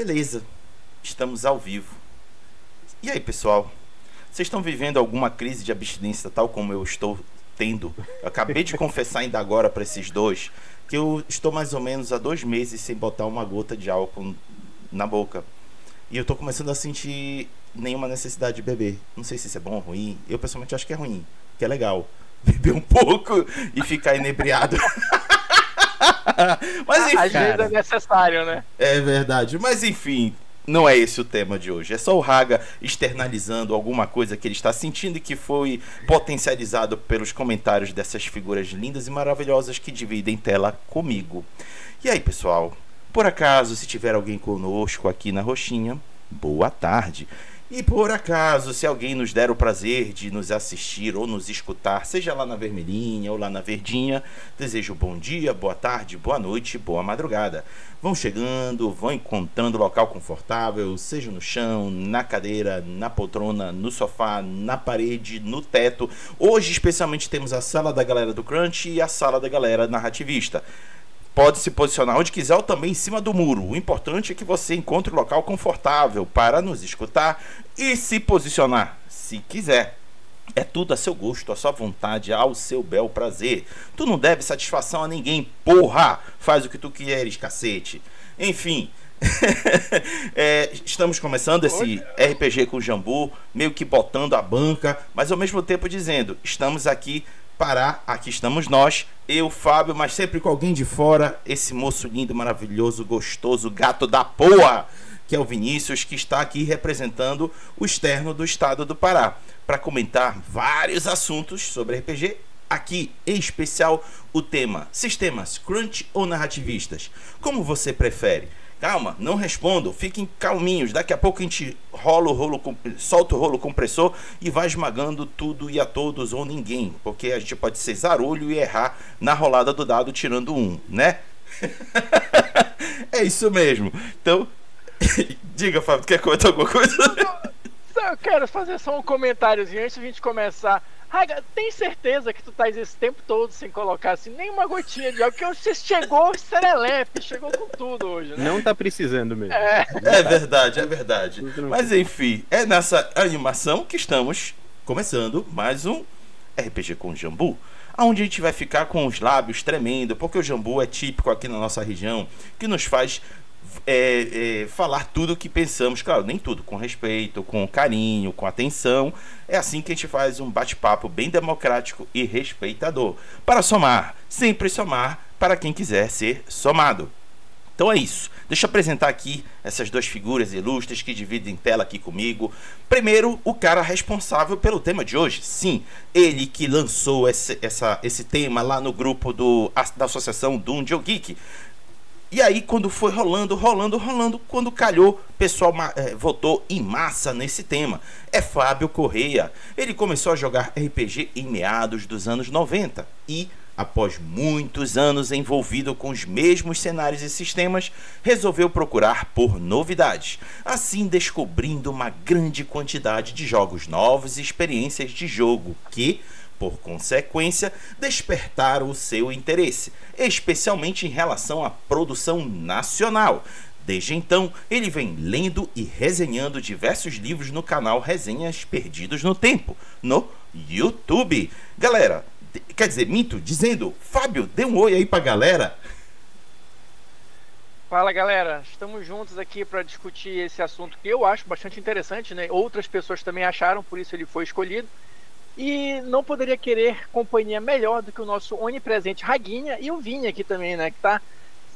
Beleza, estamos ao vivo. E aí, pessoal? Vocês estão vivendo alguma crise de abstinência tal como eu estou tendo? Eu acabei de confessar ainda agora para esses dois que eu estou mais ou menos há 2 meses sem botar uma gota de álcool na boca. E eu tô começando a sentir nenhuma necessidade de beber. Não sei se isso é bom ou ruim. Eu pessoalmente acho que é ruim, que é legal beber um pouco e ficar inebriado. Mas enfim, às vezes é necessário, né? é verdade. Mas enfim, não é esse o tema de hoje. É só o Raga externalizando alguma coisa que ele está sentindo e que foi potencializado pelos comentários dessas figuras lindas e maravilhosas que dividem tela comigo. E aí, pessoal? Por acaso, se tiver alguém conosco aqui na roxinha, boa tarde. E por acaso, se alguém nos der o prazer de nos assistir ou nos escutar, seja lá na vermelhinha ou lá na verdinha, desejo bom dia, boa tarde, boa noite, boa madrugada. Vão chegando, vão encontrando local confortável, seja no chão, na cadeira, na poltrona, no sofá, na parede, no teto. Hoje, especialmente, temos a sala da galera do Crunch e a sala da galera narrativista. Pode se posicionar onde quiser ou também em cima do muro. O importante é que você encontre um local confortável para nos escutar e se posicionar, se quiser. É tudo a seu gosto, a sua vontade, ao seu bel prazer. Tu não deve satisfação a ninguém, porra! Faz o que tu queres, cacete. Enfim, estamos começando esse RPG com Jambu, meio que botando a banca, mas ao mesmo tempo dizendo, estamos aqui para, aqui estamos nós, eu, Fábio, mas sempre com alguém de fora, esse moço lindo, maravilhoso, gostoso, gato da porra, que é o Vinícius, que está aqui representando o externo do estado do Pará, para comentar vários assuntos sobre RPG, aqui em especial o tema sistemas crunch ou narrativistas, como você prefere? Calma, não respondam, fiquem calminhos. Daqui a pouco a gente solta o rolo compressor e vai esmagando tudo e a todos ou ninguém. Porque a gente pode ser zarolho e errar na rolada do dado tirando um, né? É isso mesmo. Então, diga, Fábio, quer comentar alguma coisa? Eu quero fazer só um comentáriozinho antes de a gente começar. Raga, tem certeza que tu tá esse tempo todo sem colocar assim nenhuma gotinha de álcool? Porque você chegou serelepe, chegou com tudo hoje, né? Não tá precisando mesmo. É verdade, é verdade. Mas enfim, é nessa animação que estamos começando mais um RPG com Jambu, onde a gente vai ficar com os lábios tremendo, porque o Jambu é típico aqui na nossa região, que nos faz falar tudo o que pensamos, claro, nem tudo, com respeito, com carinho, com atenção. É assim que a gente faz um bate-papo bem democrático e respeitador, para somar, sempre somar para quem quiser ser somado. Então é isso, deixa eu apresentar aqui essas duas figuras ilustres que dividem tela aqui comigo. Primeiro, o cara responsável pelo tema de hoje, sim, ele que lançou esse tema lá no grupo da associação Dungeon Geek. E aí, quando foi rolando, quando calhou, o pessoal votou em massa nesse tema. É Fábio Correia. Ele começou a jogar RPG em meados dos anos 90 e, após muitos anos envolvido com os mesmos cenários e sistemas, resolveu procurar por novidades, assim descobrindo uma grande quantidade de jogos novos e experiências de jogo que, por consequência, despertaram o seu interesse, especialmente em relação à produção nacional. Desde então, ele vem lendo e resenhando diversos livros no canal Resenhas Perdidos no Tempo, no YouTube. Galera, quer dizer, dizendo, Fábio, dê um oi aí pra galera. Fala, galera, estamos juntos aqui para discutir esse assunto que eu acho bastante interessante, né? Outras pessoas também acharam, por isso ele foi escolhido. E não poderia querer companhia melhor do que o nosso onipresente Raguinha e o Vini aqui também, né? Que tá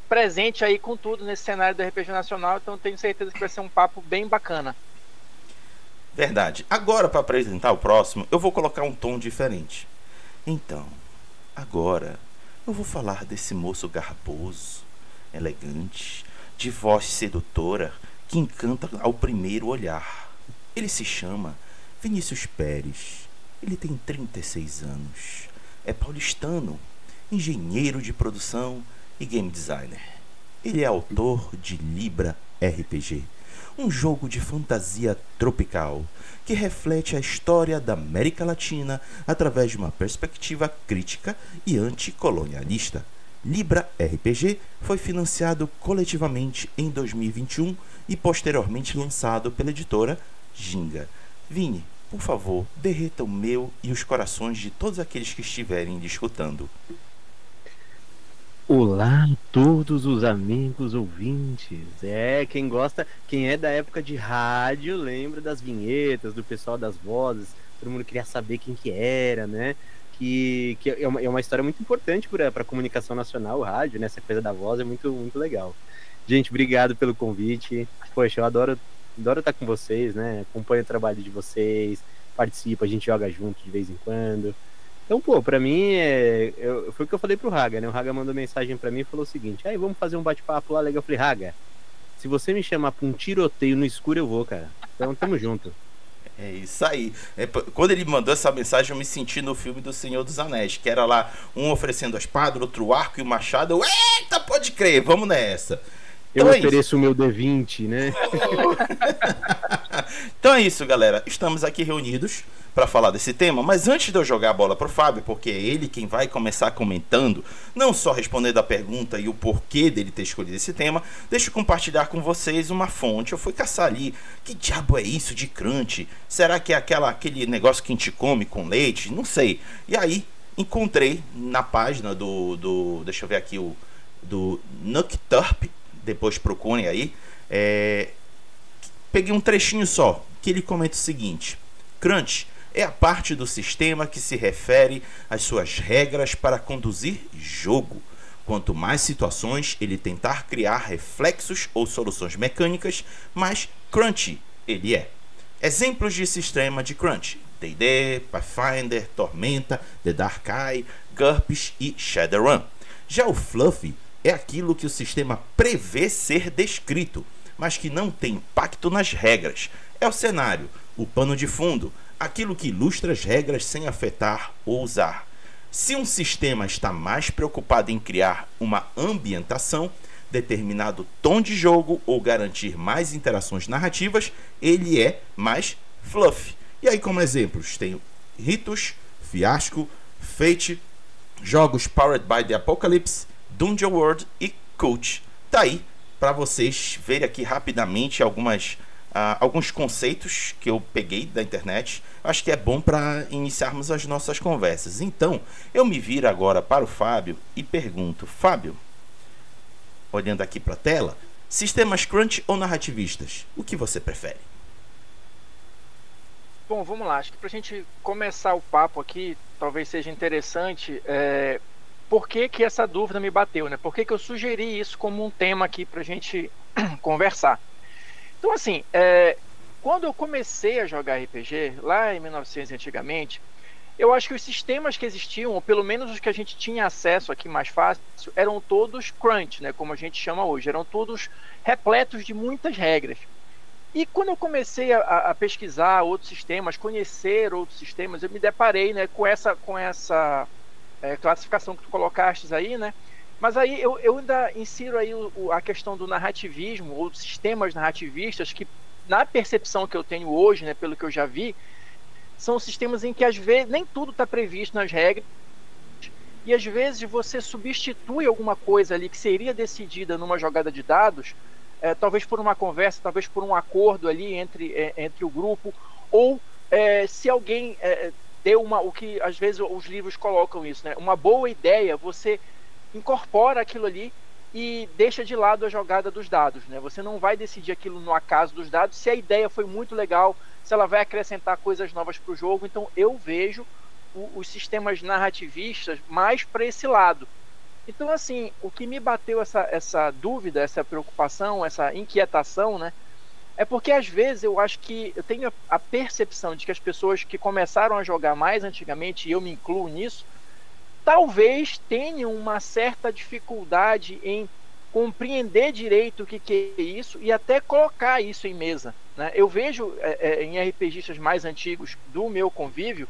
presente aí com tudo nesse cenário do RPG Nacional. Então tenho certeza que vai ser um papo bem bacana. Verdade. Agora, para apresentar o próximo, eu vou colocar um tom diferente. Então, agora eu vou falar desse moço garboso, elegante, de voz sedutora, que encanta ao primeiro olhar. Ele se chama Vinícius Pérez. Ele tem 36 anos, é paulistano, engenheiro de produção e game designer. Ele é autor de Libra RPG, um jogo de fantasia tropical que reflete a história da América Latina através de uma perspectiva crítica e anticolonialista. Libra RPG foi financiado coletivamente em 2021 e posteriormente lançado pela editora Ginga. Vini, por favor, derreta o meu e os corações de todos aqueles que estiverem escutando. Olá a todos os amigos ouvintes. Quem gosta, quem é da época de rádio, lembra das vinhetas, do pessoal das vozes, todo mundo queria saber quem que era, né? Que é uma história muito importante para a comunicação nacional, o rádio, né? Essa coisa da voz é muito, muito legal. Gente, obrigado pelo convite. Poxa, eu adoro estar com vocês, né? Acompanho o trabalho de vocês, participo, a gente joga junto de vez em quando. Então, pô, pra mim, foi o que eu falei pro Raga, né? O Raga mandou mensagem pra mim e falou o seguinte: aí, vamos fazer um bate-papo lá legal. Eu falei: Raga, se você me chamar pra um tiroteio no escuro, eu vou, cara. Então, tamo junto. É isso aí. Quando ele mandou essa mensagem, eu me senti no filme do Senhor dos Anéis, que era lá, um oferecendo a espada, outro o arco e o machado. Eita, pode crer, vamos nessa. Então eu ofereço o meu D20, né? Então é isso, galera. Estamos aqui reunidos para falar desse tema, mas antes de eu jogar a bola pro Fábio, porque é ele quem vai começar comentando, não só respondendo a pergunta e o porquê dele ter escolhido esse tema, deixa eu compartilhar com vocês uma fonte. Eu fui caçar ali, que diabo é isso de crunch? Será que é aquele negócio que a gente come com leite? Não sei. E aí, encontrei na página deixa eu ver aqui, do Nuckturp, depois procurem aí, peguei um trechinho só, que ele comenta o seguinte: crunch é a parte do sistema que se refere às suas regras para conduzir jogo. Quanto mais situações ele tentar criar reflexos ou soluções mecânicas, mais crunchy ele é. Exemplos de sistema de crunch: D&D, Pathfinder, Tormenta, The Dark Eye, GURPS e Shadowrun. Já o fluffy é aquilo que o sistema prevê ser descrito, mas que não tem impacto nas regras. É o cenário, o pano de fundo, aquilo que ilustra as regras sem afetar ou usar. Se um sistema está mais preocupado em criar uma ambientação, determinado tom de jogo ou garantir mais interações narrativas, ele é mais fluff. E aí, como exemplos, tem Ritos, Fiasco, Fate, jogos Powered by the Apocalypse, Dungeon World e Cult. Tá aí para vocês verem aqui rapidamente alguns conceitos que eu peguei da internet. Acho que é bom para iniciarmos as nossas conversas. Então, eu me viro agora para o Fábio e pergunto: Fábio, olhando aqui para a tela, sistemas crunch ou narrativistas? O que você prefere? Bom, vamos lá. Acho que para a gente começar o papo aqui, talvez seja interessante. Por que essa dúvida me bateu, né? Por que eu sugeri isso como um tema aqui para a gente conversar? Então, assim, quando eu comecei a jogar RPG, lá em 1900 antigamente, eu acho que os sistemas que existiam, ou pelo menos os que a gente tinha acesso aqui mais fácil, eram todos crunch, né? Como a gente chama hoje. Eram todos repletos de muitas regras. E quando eu comecei a pesquisar outros sistemas, conhecer outros sistemas, eu me deparei, né, com essa classificação que tu colocaste aí, né? Mas aí eu ainda insiro aí a questão do narrativismo, ou dos sistemas narrativistas, que na percepção que eu tenho hoje, né, pelo que eu já vi, são sistemas em que às vezes nem tudo está previsto nas regras, e às vezes você substitui alguma coisa ali que seria decidida numa jogada de dados, talvez por uma conversa, talvez por um acordo ali entre o grupo, ou se alguém deu o que às vezes os livros colocam isso, né? Uma boa ideia, você incorpora aquilo ali e deixa de lado a jogada dos dados, né? Você não vai decidir aquilo no acaso dos dados, se a ideia foi muito legal, se ela vai acrescentar coisas novas para o jogo. Então eu vejo os sistemas narrativistas mais para esse lado. Então, assim, o que me bateu essa dúvida, essa preocupação, essa inquietação, né? É porque às vezes eu acho que eu tenho a percepção de que as pessoas que começaram a jogar mais antigamente, e eu me incluo nisso, talvez tenham uma certa dificuldade em compreender direito o que é isso e até colocar isso em mesa, né? Eu vejo em RPGistas mais antigos do meu convívio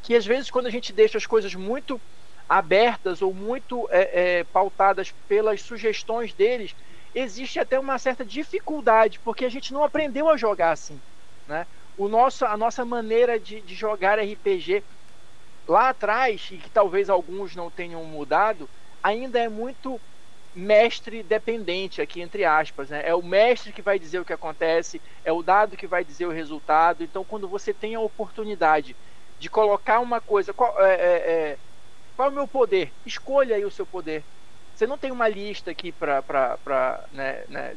que às vezes quando a gente deixa as coisas muito abertas ou muito pautadas pelas sugestões deles, existe até uma certa dificuldade, porque a gente não aprendeu a jogar assim, né? A nossa maneira de jogar RPG lá atrás, e que talvez alguns não tenham mudado, ainda é muito mestre dependente aqui, entre aspas, né? É o mestre que vai dizer o que acontece, é o dado que vai dizer o resultado. Então, quando você tem a oportunidade de colocar uma coisa, qual é o meu poder? Escolha aí o seu poder. Você não tem uma lista aqui para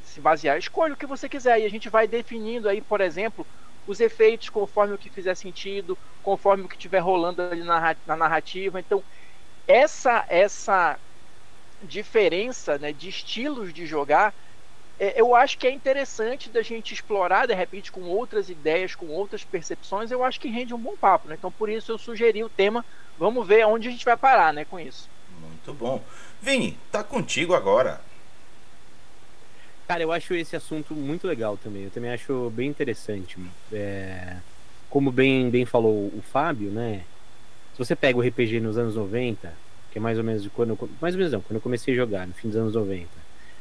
se basear. Escolha o que você quiser e a gente vai definindo aí, por exemplo, os efeitos conforme o que fizer sentido, conforme o que estiver rolando ali na narrativa. Então, essa diferença, né, de estilos de jogar, eu acho que é interessante da gente explorar de repente com outras ideias, com outras percepções. Eu acho que rende um bom papo, né? Então por isso eu sugeri o tema. Vamos ver onde a gente vai parar, né, com isso. Muito bom. Vini, tá contigo agora. Cara, eu acho esse assunto muito legal também. Eu também acho bem interessante. Como bem falou o Fábio, né? Se você pega o RPG nos anos 90, que é mais ou menos quando eu comecei a jogar, no fim dos anos 90,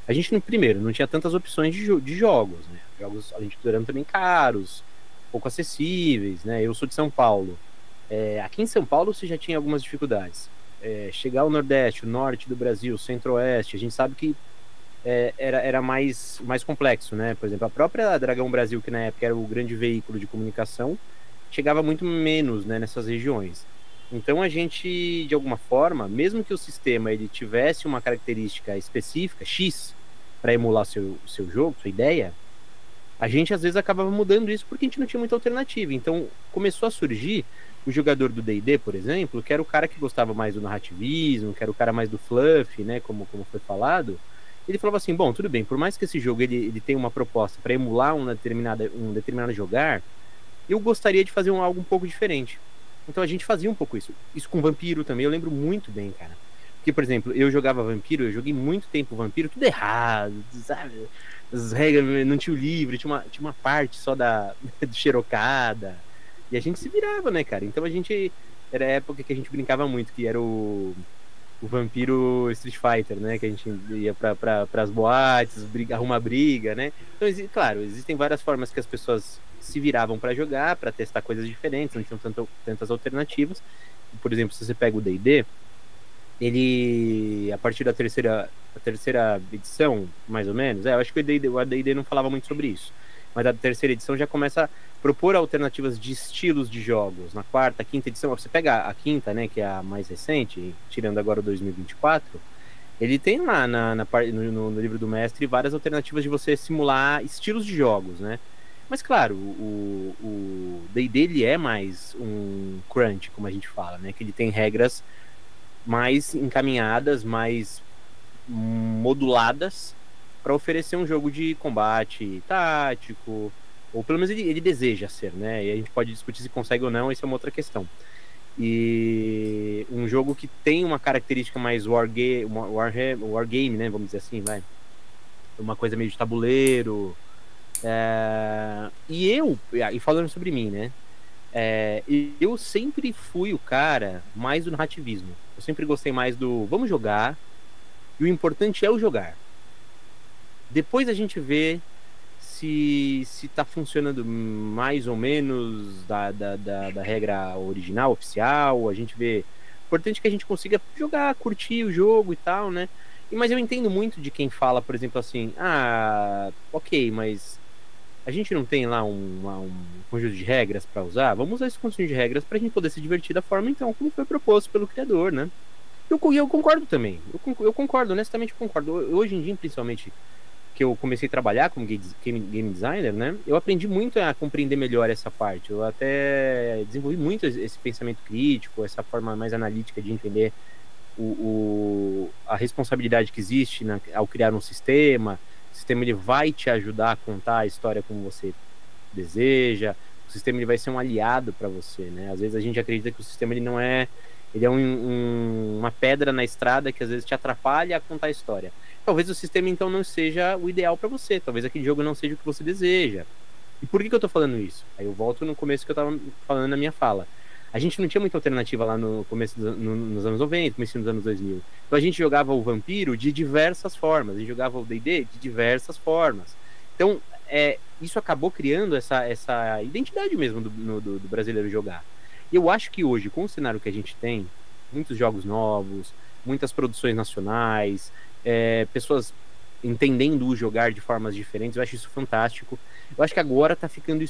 a gente, primeiro, não tinha tantas opções de jogos, né? Jogos, além de tudo, eram também caros, pouco acessíveis, né? Eu sou de São Paulo. Aqui em São Paulo você já tinha algumas dificuldades. Chegar ao Nordeste, o Norte do Brasil, Centro-Oeste, a gente sabe que era mais complexo, né? Por exemplo, a própria Dragão Brasil, que na época era o grande veículo de comunicação, chegava muito menos, né, nessas regiões. Então a gente, de alguma forma, mesmo que o sistema ele tivesse uma característica específica, X, para emular seu jogo, sua ideia, a gente às vezes acabava mudando isso porque a gente não tinha muita alternativa. Então começou a surgir o jogador do D&D, por exemplo, que era o cara que gostava mais do narrativismo, que era o cara mais do fluff, né, como foi falado. Ele falava assim, bom, tudo bem, por mais que esse jogo ele tenha uma proposta para emular um determinado jogar, eu gostaria de fazer algo um pouco diferente. Então a gente fazia um pouco isso. Isso com Vampiro também, eu lembro muito bem, cara. Porque, por exemplo, eu jogava Vampiro, eu joguei muito tempo Vampiro, tudo errado, sabe? As regras, não tinha o livro, tinha uma parte só de xerocada. E a gente se virava, né, cara? Então a gente... Era a época que a gente brincava muito, que era o Vampiro Street Fighter, né? Que a gente ia pras boates, arrumar briga, né? Então, claro, existem várias formas que as pessoas se viravam para jogar, para testar coisas diferentes, não tinham tantas alternativas. Por exemplo, se você pega o D&D, ele, a partir da terceira edição, mais ou menos, eu acho que o D&D não falava muito sobre isso, mas a terceira edição já começa a propor alternativas de estilos de jogos. Na quarta, quinta edição, você pega a quinta, né, que é a mais recente, tirando agora o 2024, ele tem lá no livro do mestre várias alternativas de você simular estilos de jogos, né? Mas claro, o D&D ele é mais um crunch, como a gente fala, né? Que ele tem regras mais encaminhadas, mais moduladas para oferecer um jogo de combate tático, ou pelo menos ele deseja ser, né? E a gente pode discutir se consegue ou não, isso é uma outra questão. E um jogo que tem uma característica mais wargame, né? Vamos dizer assim, vai. Uma coisa meio de tabuleiro. E falando sobre mim, né? Eu sempre fui o cara mais do narrativismo. Eu sempre gostei mais do vamos jogar, e o importante é o jogar. Depois a gente vê se tá funcionando mais ou menos da regra original, oficial. A gente vê. O importante é que a gente consiga jogar, curtir o jogo e tal, né? Mas eu entendo muito de quem fala, por exemplo, assim, ok, mas a gente não tem lá um conjunto de regras para usar? Vamos usar esse conjunto de regras para a gente poder se divertir da forma, então, como foi proposto pelo criador, né? Eu concordo também. Eu concordo, honestamente eu concordo. Hoje em dia, principalmente, que eu comecei a trabalhar como game designer, né? Eu aprendi muito a compreender melhor essa parte. Eu até desenvolvi muito esse pensamento crítico, essa forma mais analítica de entender a responsabilidade que existe ao criar um sistema. O sistema ele vai te ajudar a contar a história como você deseja. O sistema ele vai ser um aliado para você, né? Às vezes a gente acredita que o sistema ele não é, ele é uma pedra na estrada que às vezes te atrapalha a contar a história. Talvez o sistema então não seja o ideal para você. Talvez aquele jogo não seja o que você deseja. E por que eu tô falando isso? Aí eu volto no começo que eu tava falando na minha fala. A gente não tinha muita alternativa lá no começo nos anos 90, começo dos anos 2000. Então a gente jogava o Vampiro de diversas formas, e jogava o D&D de diversas formas. Então isso acabou criando essa identidade mesmo do brasileiro jogar. E eu acho que hoje, com o cenário que a gente tem, muitos jogos novos, muitas produções nacionais, pessoas entendendo o jogar de formas diferentes. Eu acho isso fantástico. Eu acho que agora tá ficando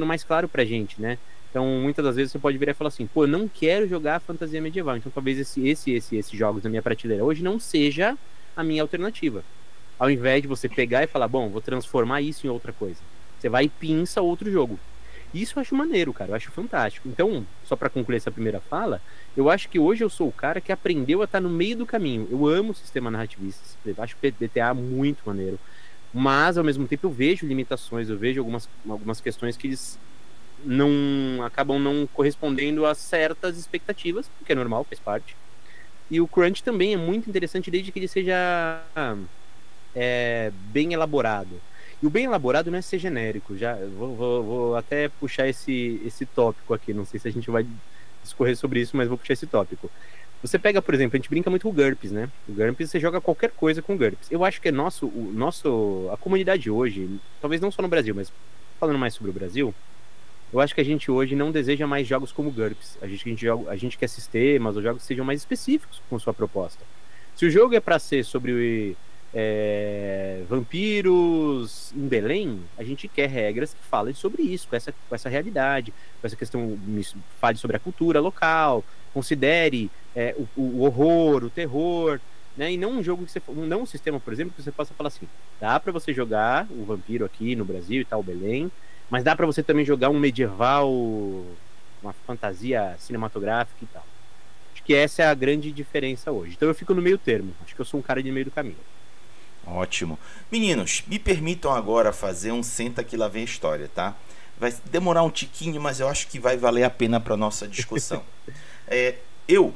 mais claro pra gente, né? Então, muitas das vezes você pode virar e falar assim, pô, eu não quero jogar fantasia medieval, então talvez esses jogos da minha prateleira hoje não seja a minha alternativa. Ao invés de você pegar e falar, bom, vou transformar isso em outra coisa. Você vai e pinça outro jogo. Isso eu acho maneiro, cara, eu acho fantástico. Então, só pra concluir essa primeira fala, eu acho que hoje eu sou o cara que aprendeu a estar no meio do caminho. Eu amo o sistema narrativista, eu acho o PBTA muito maneiro. Mas, ao mesmo tempo, eu vejo limitações, eu vejo algumas questões que eles acabam não correspondendo a certas expectativas, porque é normal, faz parte. E o Crunch também é muito interessante desde que ele seja bem elaborado. E o bem elaborado não é ser genérico. Já vou até puxar esse tópico aqui. Não sei se a gente vai discorrer sobre isso, mas vou puxar esse tópico. Você pega, por exemplo, a gente brinca muito com o GURPS, né? O GURPS, você joga qualquer coisa com o GURPS. Eu acho que a comunidade hoje, talvez não só no Brasil, mas falando mais sobre o Brasil, eu acho que a gente hoje não deseja mais jogos como GURPS. A gente quer sistemas ou jogos que sejam mais específicos com sua proposta. Se o jogo é para ser sobre vampiros em Belém, a gente quer regras que falem sobre isso, com essa realidade, com essa questão, fale sobre a cultura local, considere o horror, o terror, né? E não um jogo não um sistema, por exemplo, que você possa falar assim, dá para você jogar o vampiro aqui no Brasil e tal, Belém, mas dá para você também jogar um medieval, uma fantasia cinematográfica e tal. Acho que essa é a grande diferença hoje. Então eu fico no meio termo. Acho que eu sou um cara de meio do caminho. Ótimo. Meninos, me permitam agora fazer um senta que lá vem a história, tá? Vai demorar um tiquinho, mas eu acho que vai valer a pena para nossa discussão. Eu,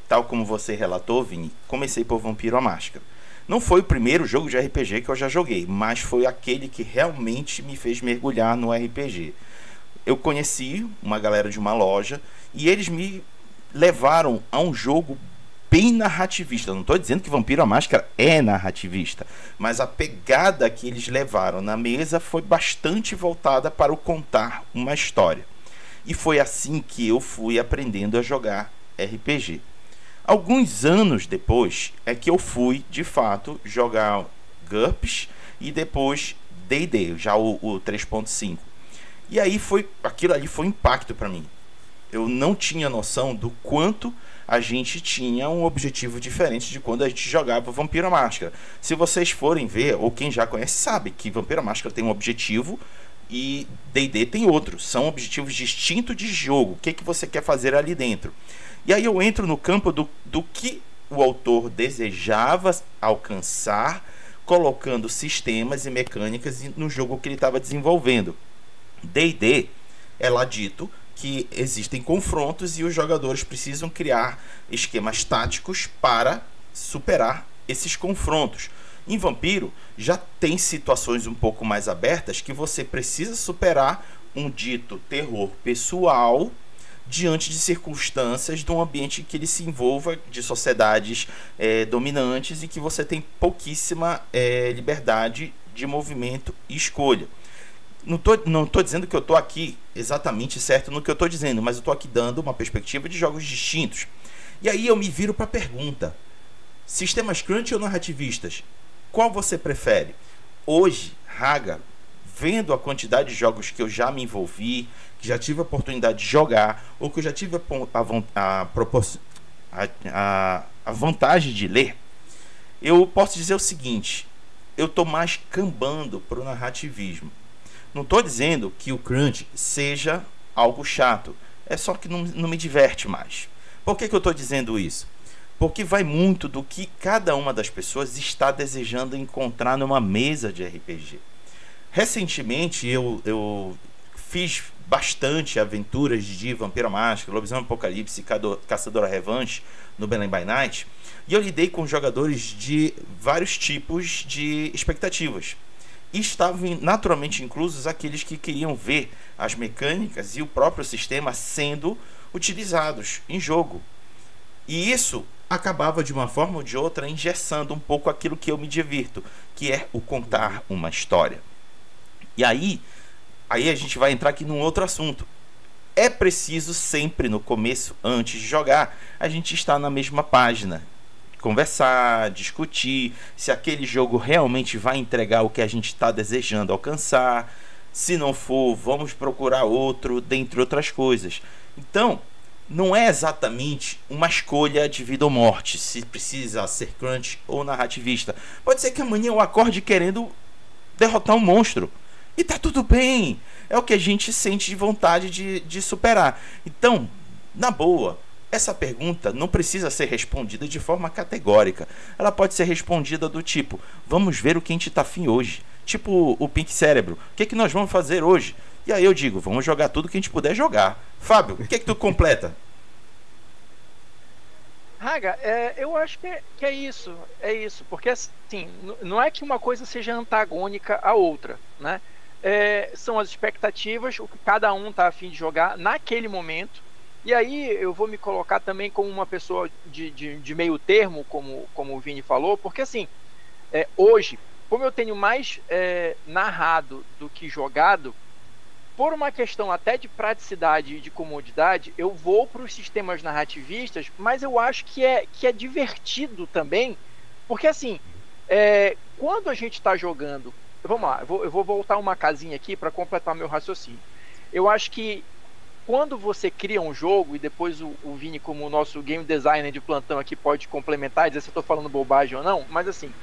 tal como você relatou, Vini, comecei por Vampiro à Máscara. Não foi o primeiro jogo de RPG que eu já joguei, mas foi aquele que realmente me fez mergulhar no RPG. Eu conheci uma galera de uma loja e eles me levaram a um jogo bem narrativista. Não estou dizendo que Vampiro à Máscara é narrativista, mas a pegada que eles levaram na mesa foi bastante voltada para o contar uma história. E foi assim que eu fui aprendendo a jogar RPG. Alguns anos depois é que eu fui, de fato, jogar GURPS e depois D&D, já o 3.5. E aí aquilo ali foi um impacto para mim. Eu não tinha noção do quanto a gente tinha um objetivo diferente de quando a gente jogava Vampiro à Máscara. Se vocês forem ver, ou quem já conhece sabe que Vampiro à Máscara tem um objetivo e D&D tem outro. São objetivos distintos de jogo. O que você quer fazer ali dentro? E aí eu entro no campo do que o autor desejava alcançar, colocando sistemas e mecânicas no jogo que ele estava desenvolvendo. D&D é lá dito que existem confrontos e os jogadores precisam criar esquemas táticos para superar esses confrontos. Em Vampiro já tem situações um pouco mais abertas que você precisa superar um dito terror pessoal diante de circunstâncias de um ambiente que ele se envolva de sociedades dominantes e que você tem pouquíssima liberdade de movimento e escolha. Não tô dizendo que eu tô aqui exatamente certo no que eu tô dizendo, mas eu tô aqui dando uma perspectiva de jogos distintos. E aí eu me viro para a pergunta: sistemas crunch ou narrativistas? Qual você prefere? Hoje, Raga, vendo a quantidade de jogos que eu já me envolvi, que já tive a oportunidade de jogar, ou que eu já tive a vantagem de ler, eu posso dizer o seguinte: eu tô mais cambando pro narrativismo. Não estou dizendo que o crunch seja algo chato, é só que não me diverte mais. Por que eu estou dizendo isso? Porque vai muito do que cada uma das pessoas está desejando encontrar numa mesa de RPG. Recentemente eu fiz bastante aventuras de Vampiro à Máscara, Lobisomem Apocalipse e Caçadora Revanche no Belém by Night, e eu lidei com jogadores de vários tipos de expectativas. E estavam naturalmente inclusos aqueles que queriam ver as mecânicas e o próprio sistema sendo utilizados em jogo. E isso acabava de uma forma ou de outra engessando um pouco aquilo que eu me divirto, que é o contar uma história. E aí a gente vai entrar aqui num outro assunto. é preciso sempre no começo, antes de jogar, a gente estar na mesma página, conversar, discutir se aquele jogo realmente vai entregar o que a gente está desejando alcançar. Se não for, vamos procurar outro, dentre outras coisas. Então, não é exatamente uma escolha de vida ou morte, se precisa ser crunch ou narrativista. Pode ser que amanhã eu acorde querendo derrotar um monstro, e tá tudo bem. É o que a gente sente de vontade de superar. Então, na boa, essa pergunta não precisa ser respondida de forma categórica. Ela pode ser respondida do tipo: vamos ver o que a gente tá afim hoje. Tipo o Pink Cérebro, o que nós vamos fazer hoje? E aí eu digo, vamos jogar tudo que a gente puder jogar. Fábio, o que tu completa? Raga, eu acho que é isso, porque assim, não é que uma coisa seja antagônica à outra, né? São as expectativas, o que cada um tá a fim de jogar naquele momento, e aí eu vou me colocar também como uma pessoa de meio termo, como o Vini falou, porque assim, hoje, como eu tenho mais narrado do que jogado, por uma questão até de praticidade e de comodidade, eu vou para os sistemas narrativistas, mas eu acho que é divertido também, porque assim, quando a gente está jogando, vamos lá, eu vou voltar uma casinha aqui para completar meu raciocínio. Eu acho que quando você cria um jogo, e depois o Vini, como o nosso game designer de plantão aqui, pode complementar e dizer se eu estou falando bobagem ou não, mas assim,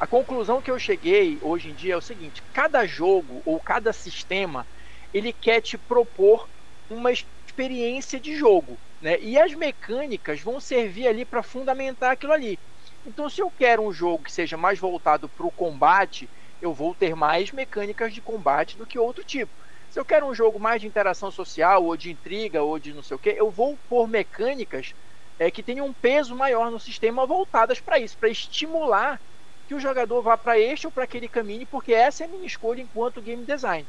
a conclusão que eu cheguei hoje em dia é o seguinte: cada jogo ou cada sistema, ele quer te propor uma experiência de jogo, né? E as mecânicas vão servir ali para fundamentar aquilo ali. Então, se eu quero um jogo que seja mais voltado para o combate, eu vou ter mais mecânicas de combate do que outro tipo. Se eu quero um jogo mais de interação social, ou de intriga, ou de não sei o que, eu vou pôr mecânicas que tenham um peso maior no sistema voltadas para isso, para estimular que o jogador vá para este ou para aquele caminho, porque essa é a minha escolha enquanto game design.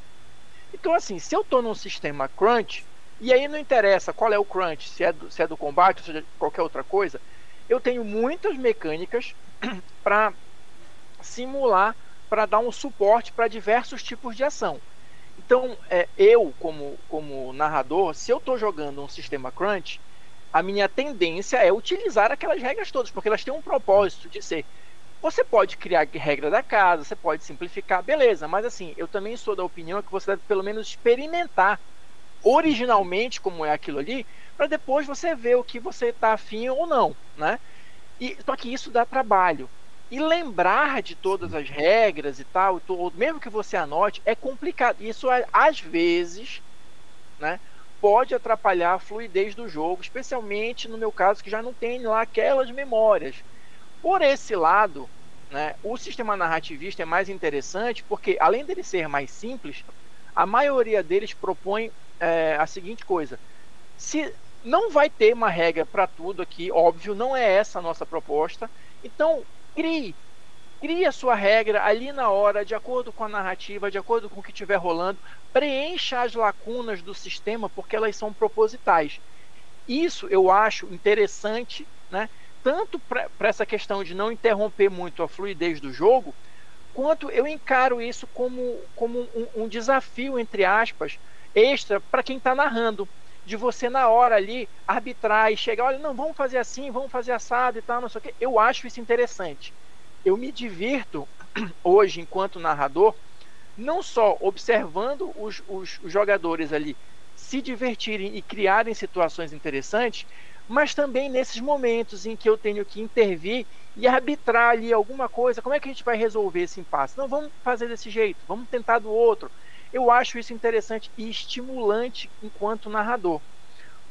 Então, assim, se eu estou num sistema crunch, e aí não interessa qual é o crunch, se é do combate ou seja de qualquer outra coisa, eu tenho muitas mecânicas para simular, para dar um suporte para diversos tipos de ação. Então, eu, como narrador, se eu estou jogando um sistema crunch, a minha tendência é utilizar aquelas regras todas, porque elas têm um propósito de ser... Você pode criar regra da casa, você pode simplificar, beleza, mas assim, eu também sou da opinião que você deve pelo menos experimentar originalmente como é aquilo ali, para depois você ver o que você está afim ou não, né? Só que isso dá trabalho. E lembrar de todas as regras e tal, mesmo que você anote, é complicado. Isso, às vezes, né, pode atrapalhar a fluidez do jogo, especialmente no meu caso, que já não tem lá aquelas memórias. Por esse lado, né, o sistema narrativista é mais interessante porque, além dele ser mais simples, a maioria deles propõe a seguinte coisa: se não vai ter uma regra para tudo aqui, óbvio, não é essa a nossa proposta, então crie a sua regra ali na hora, de acordo com a narrativa, de acordo com o que estiver rolando, preencha as lacunas do sistema, porque elas são propositais. Isso eu acho interessante, né? Tanto para essa questão de não interromper muito a fluidez do jogo, quanto eu encaro isso como um desafio, entre aspas, extra para quem está narrando, de você na hora ali arbitrar e chegar, olha, não, vamos fazer assim, vamos fazer assado e tal, não sei o quê. Eu acho isso interessante. Eu me divirto hoje, enquanto narrador, não só observando os jogadores ali se divertirem e criarem situações interessantes, mas também nesses momentos em que eu tenho que intervir e arbitrar ali alguma coisa. Como é que a gente vai resolver esse impasse? Não, vamos fazer desse jeito, vamos tentar do outro. Eu acho isso interessante e estimulante enquanto narrador.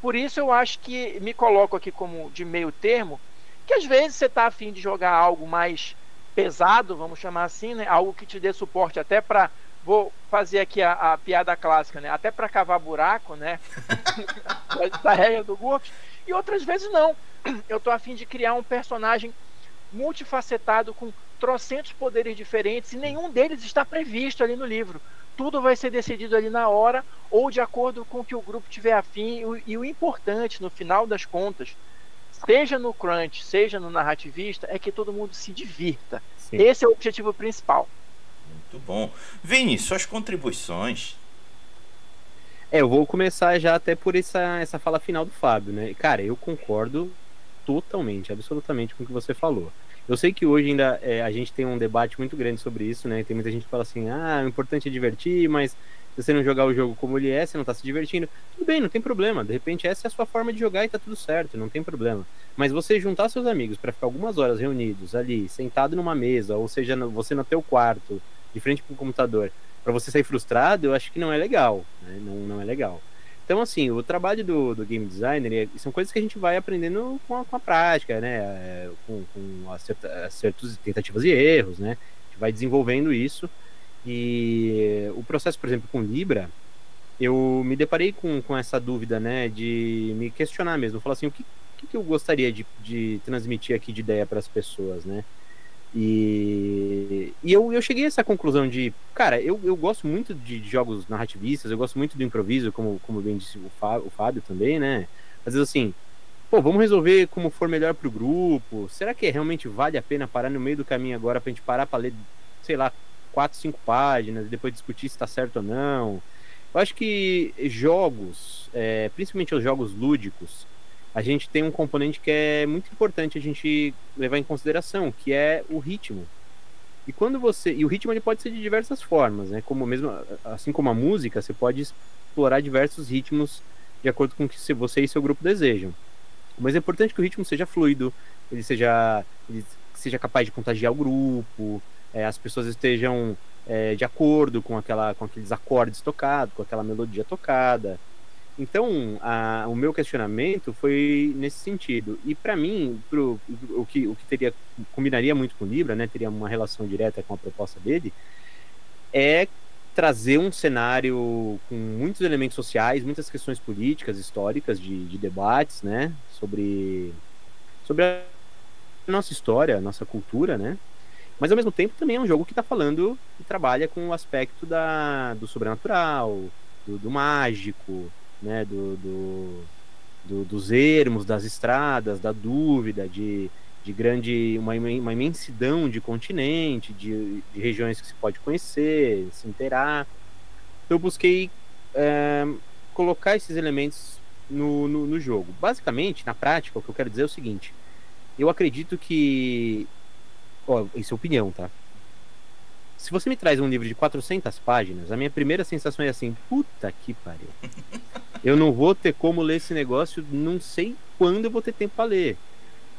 Por isso eu acho que me coloco aqui como de meio termo, que às vezes você está a fim de jogar algo mais pesado, vamos chamar assim, né? Algo que te dê suporte até para... Vou fazer aqui a piada clássica, né? Até para cavar buraco, né? Da regra do GURPS. E outras vezes não. Eu tô a fim de criar um personagem multifacetado com trocentos poderes diferentes e nenhum deles está previsto ali no livro. Tudo vai ser decidido ali na hora ou de acordo com o que o grupo tiver afim. E o importante, no final das contas, seja no crunch, seja no narrativista, é que todo mundo se divirta. Sim. Esse é o objetivo principal. Muito bom. Vini, suas contribuições. Eu vou começar já até por essa fala final do Fábio, né? Cara, eu concordo totalmente, absolutamente com o que você falou. Eu sei que hoje ainda a gente tem um debate muito grande sobre isso, né? Tem muita gente que fala assim, o importante é divertir, mas se você não jogar o jogo como ele é, você não tá se divertindo. Tudo bem, não tem problema. De repente essa é a sua forma de jogar e tá tudo certo, não tem problema. Mas você juntar seus amigos para ficar algumas horas reunidos ali, sentado numa mesa, ou seja, você no teu quarto, de frente pro computador, para você sair frustrado, eu acho que não é legal, né? Não é legal. Então, assim, o trabalho do game designer são coisas que a gente vai aprendendo com a prática, né? Com acertos, tentativas e erros, né? A gente vai desenvolvendo isso. E o processo, por exemplo, com Libra, eu me deparei com essa dúvida, né? De me questionar mesmo. Falar assim, o que eu gostaria de transmitir aqui de ideia para as pessoas, né? E eu cheguei a essa conclusão de, cara, eu gosto muito de jogos narrativistas, eu gosto muito do improviso, como bem disse o Fábio também, né? Às vezes assim, pô, vamos resolver como for melhor pro grupo. Será que realmente vale a pena parar no meio do caminho agora pra gente parar pra ler, sei lá, 4, 5 páginas e depois discutir se tá certo ou não? Eu acho que jogos, principalmente os jogos lúdicos, a gente tem um componente que é muito importante a gente levar em consideração, que é o ritmo. E o ritmo ele pode ser de diversas formas, né? Como mesmo, assim como a música, você pode explorar diversos ritmos de acordo com o que você e seu grupo desejam. Mas é importante que o ritmo seja fluido, ele seja capaz de contagiar o grupo, as pessoas estejam de acordo com aqueles acordes tocados, com aquela melodia tocada. Então, o meu questionamento foi nesse sentido. E para mim, o que combinaria muito com o Libra, né, teria uma relação direta com a proposta dele, é trazer um cenário com muitos elementos sociais, muitas questões políticas, históricas, de debates, né, sobre a nossa história, a nossa cultura, né. Mas ao mesmo tempo também é um jogo que está falando e trabalha com o aspecto do sobrenatural, do mágico, né, dos ermos, das estradas, da dúvida, de uma imensidão de continente, de regiões que se pode conhecer, se inteirar. Então eu busquei colocar esses elementos no jogo. Basicamente, na prática, o que eu quero dizer é o seguinte: eu acredito que... isso é opinião, tá? Se você me traz um livro de 400 páginas, a minha primeira sensação é assim, puta que pariu. Eu não vou ter como ler esse negócio, não sei quando eu vou ter tempo pra ler.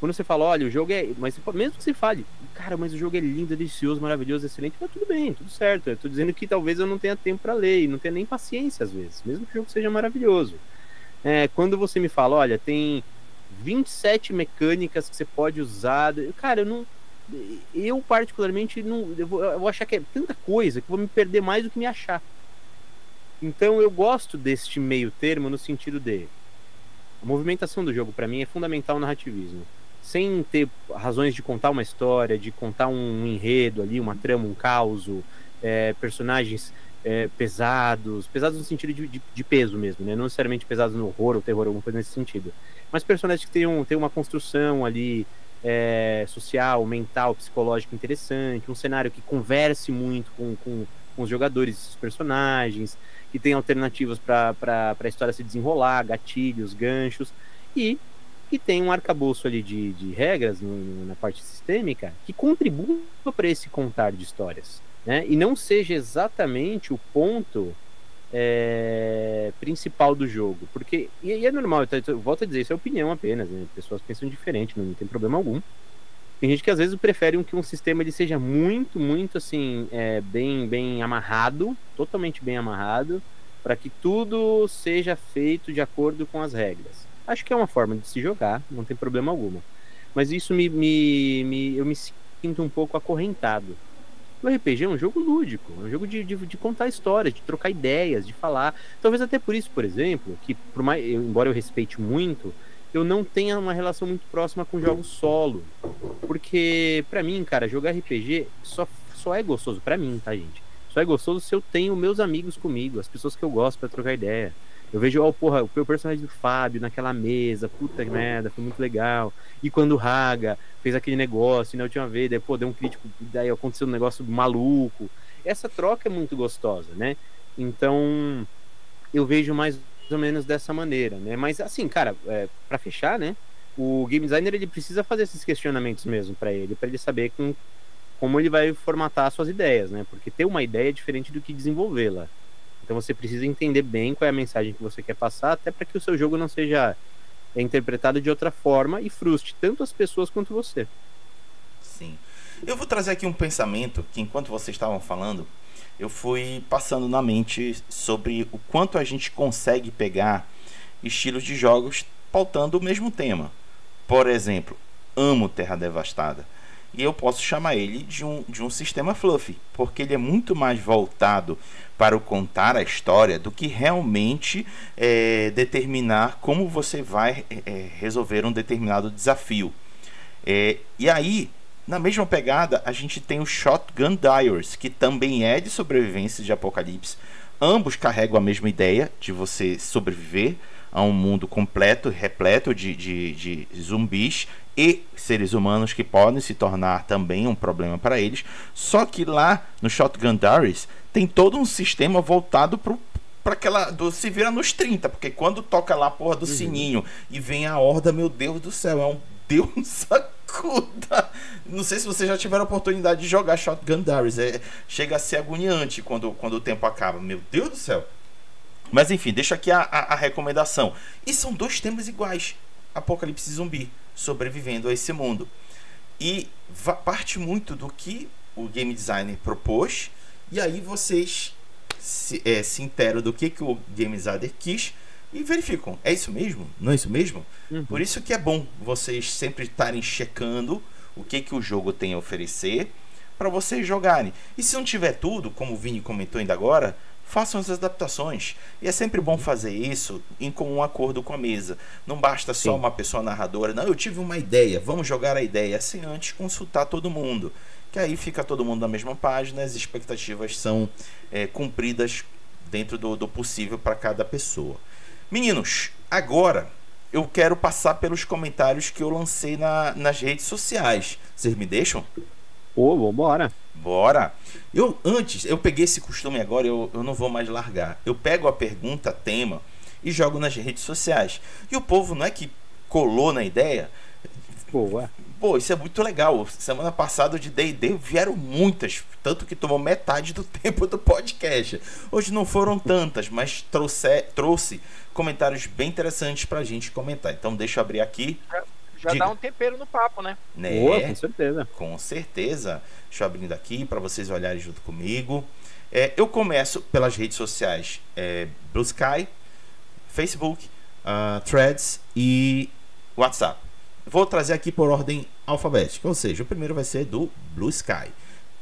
Quando você fala, olha, o jogo é... Mas mesmo que você fale, cara, mas o jogo é lindo, delicioso, maravilhoso, excelente, mas tudo bem, tudo certo. Eu tô dizendo que talvez eu não tenha tempo pra ler e não tenha nem paciência às vezes, mesmo que o jogo seja maravilhoso. Quando você me fala, olha, tem 27 mecânicas que você pode usar... Cara, eu particularmente não, eu vou achar que é tanta coisa que eu vou me perder mais do que me achar. Então eu gosto deste meio termo no sentido de a movimentação do jogo para mim é fundamental no narrativismo, sem ter razões de contar uma história, de contar um enredo ali, uma trama, um caos, personagens pesados no sentido de peso mesmo, né? Não necessariamente pesados no horror ou terror, alguma coisa nesse sentido, mas personagens que tenham uma construção ali social, mental, psicológica interessante, um cenário que converse muito com os jogadores, os personagens, que tem alternativas para a história se desenrolar, gatilhos, ganchos, e que tem um arcabouço ali de regras na parte sistêmica que contribua para esse contar de histórias, né? E não seja exatamente o ponto principal do jogo, porque e é normal, eu volto a dizer, isso é opinião apenas, né? Pessoas pensam diferente, não tem problema algum. Tem gente que às vezes prefere que um sistema ele seja muito, muito assim, bem amarrado, totalmente bem amarrado, para que tudo seja feito de acordo com as regras. Acho que é uma forma de se jogar, não tem problema alguma. Mas isso eu me sinto um pouco acorrentado. O RPG é um jogo lúdico, é um jogo de contar histórias, de trocar ideias, de falar. Talvez até por isso, por exemplo, que embora eu respeite muito, eu não tenha uma relação muito próxima com jogos solo. Porque, pra mim, cara, jogar RPG só é gostoso, pra mim, tá, gente? Só é gostoso se eu tenho meus amigos comigo, as pessoas que eu gosto pra trocar ideia. Eu vejo, o personagem do Fábio naquela mesa, puta merda, foi muito legal. E quando o Raga fez aquele negócio, e na última vez, daí, deu um crítico, daí aconteceu um negócio maluco. Essa troca é muito gostosa, né? Então, eu vejo mais ou menos dessa maneira, né? Mas assim, cara, para fechar, né? O game designer ele precisa fazer esses questionamentos mesmo para ele saber como ele vai formatar suas ideias, né? Porque ter uma ideia é diferente do que desenvolvê-la. Então você precisa entender bem qual é a mensagem que você quer passar, até para que o seu jogo não seja interpretado de outra forma e frustre tanto as pessoas quanto você. Sim. Eu vou trazer aqui um pensamento que, enquanto vocês estavam falando, eu fui passando na mente sobre o quanto a gente consegue pegar estilos de jogos pautando o mesmo tema. Por exemplo, amo Terra Devastada. E eu posso chamar ele de um sistema fluffy, porque ele é muito mais voltado para o contar a história do que realmente determinar como você vai resolver um determinado desafio. E aí, na mesma pegada, a gente tem o Shotgun Diaries, que também é de sobrevivência de apocalipse. Ambos carregam a mesma ideia de você sobreviver a um mundo completo, repleto de zumbis e seres humanos que podem se tornar também um problema para eles. Só que lá no Shotgun Diaries tem todo um sistema voltado para aquela do se vira nos 30, porque quando toca lá a porra do sininho e vem a horda, meu Deus do céu, é um Deus sacuda. Não sei se vocês já tiveram a oportunidade de jogar Shotgun Diaries, chega a ser agoniante quando o tempo acaba, meu Deus do céu. Mas enfim, deixa aqui a recomendação. E são dois temas iguais: apocalipse zumbi, sobrevivendo a esse mundo. E parte muito do que o game designer propôs. E aí vocês se interam do que o game designer quis e verificam. É isso mesmo? Não é isso mesmo? Uhum. Por isso que é bom vocês sempre estarem checando o que o jogo tem a oferecer para vocês jogarem. E se não tiver tudo, como o Vini comentou ainda agora, façam as adaptações. E é sempre bom fazer isso em comum acordo com a mesa. Não basta só uma pessoa narradora. Não, eu tive uma ideia, vamos jogar a ideia. Assim, antes consultar todo mundo. Que aí fica todo mundo na mesma página, as expectativas são cumpridas dentro do possível para cada pessoa. Meninos, agora eu quero passar pelos comentários que eu lancei nas redes sociais. Vocês me deixam? Bora. Bora. Eu peguei esse costume agora, eu não vou mais largar. Eu pego a pergunta, tema e jogo nas redes sociais. E o povo não é que colou na ideia. Pô, isso é muito legal. Semana passada de D&D vieram muitas, tanto que tomou metade do tempo do podcast. Hoje não foram tantas, mas trouxe comentários bem interessantes pra gente comentar. Então deixa eu abrir aqui. Já dá um tempero no papo, né? Com certeza. Com certeza. Deixa eu abrindo aqui para vocês olharem junto comigo. Eu começo pelas redes sociais. Blue Sky, Facebook, Threads e WhatsApp. Vou trazer aqui por ordem alfabética. Ou seja, o primeiro vai ser do Blue Sky,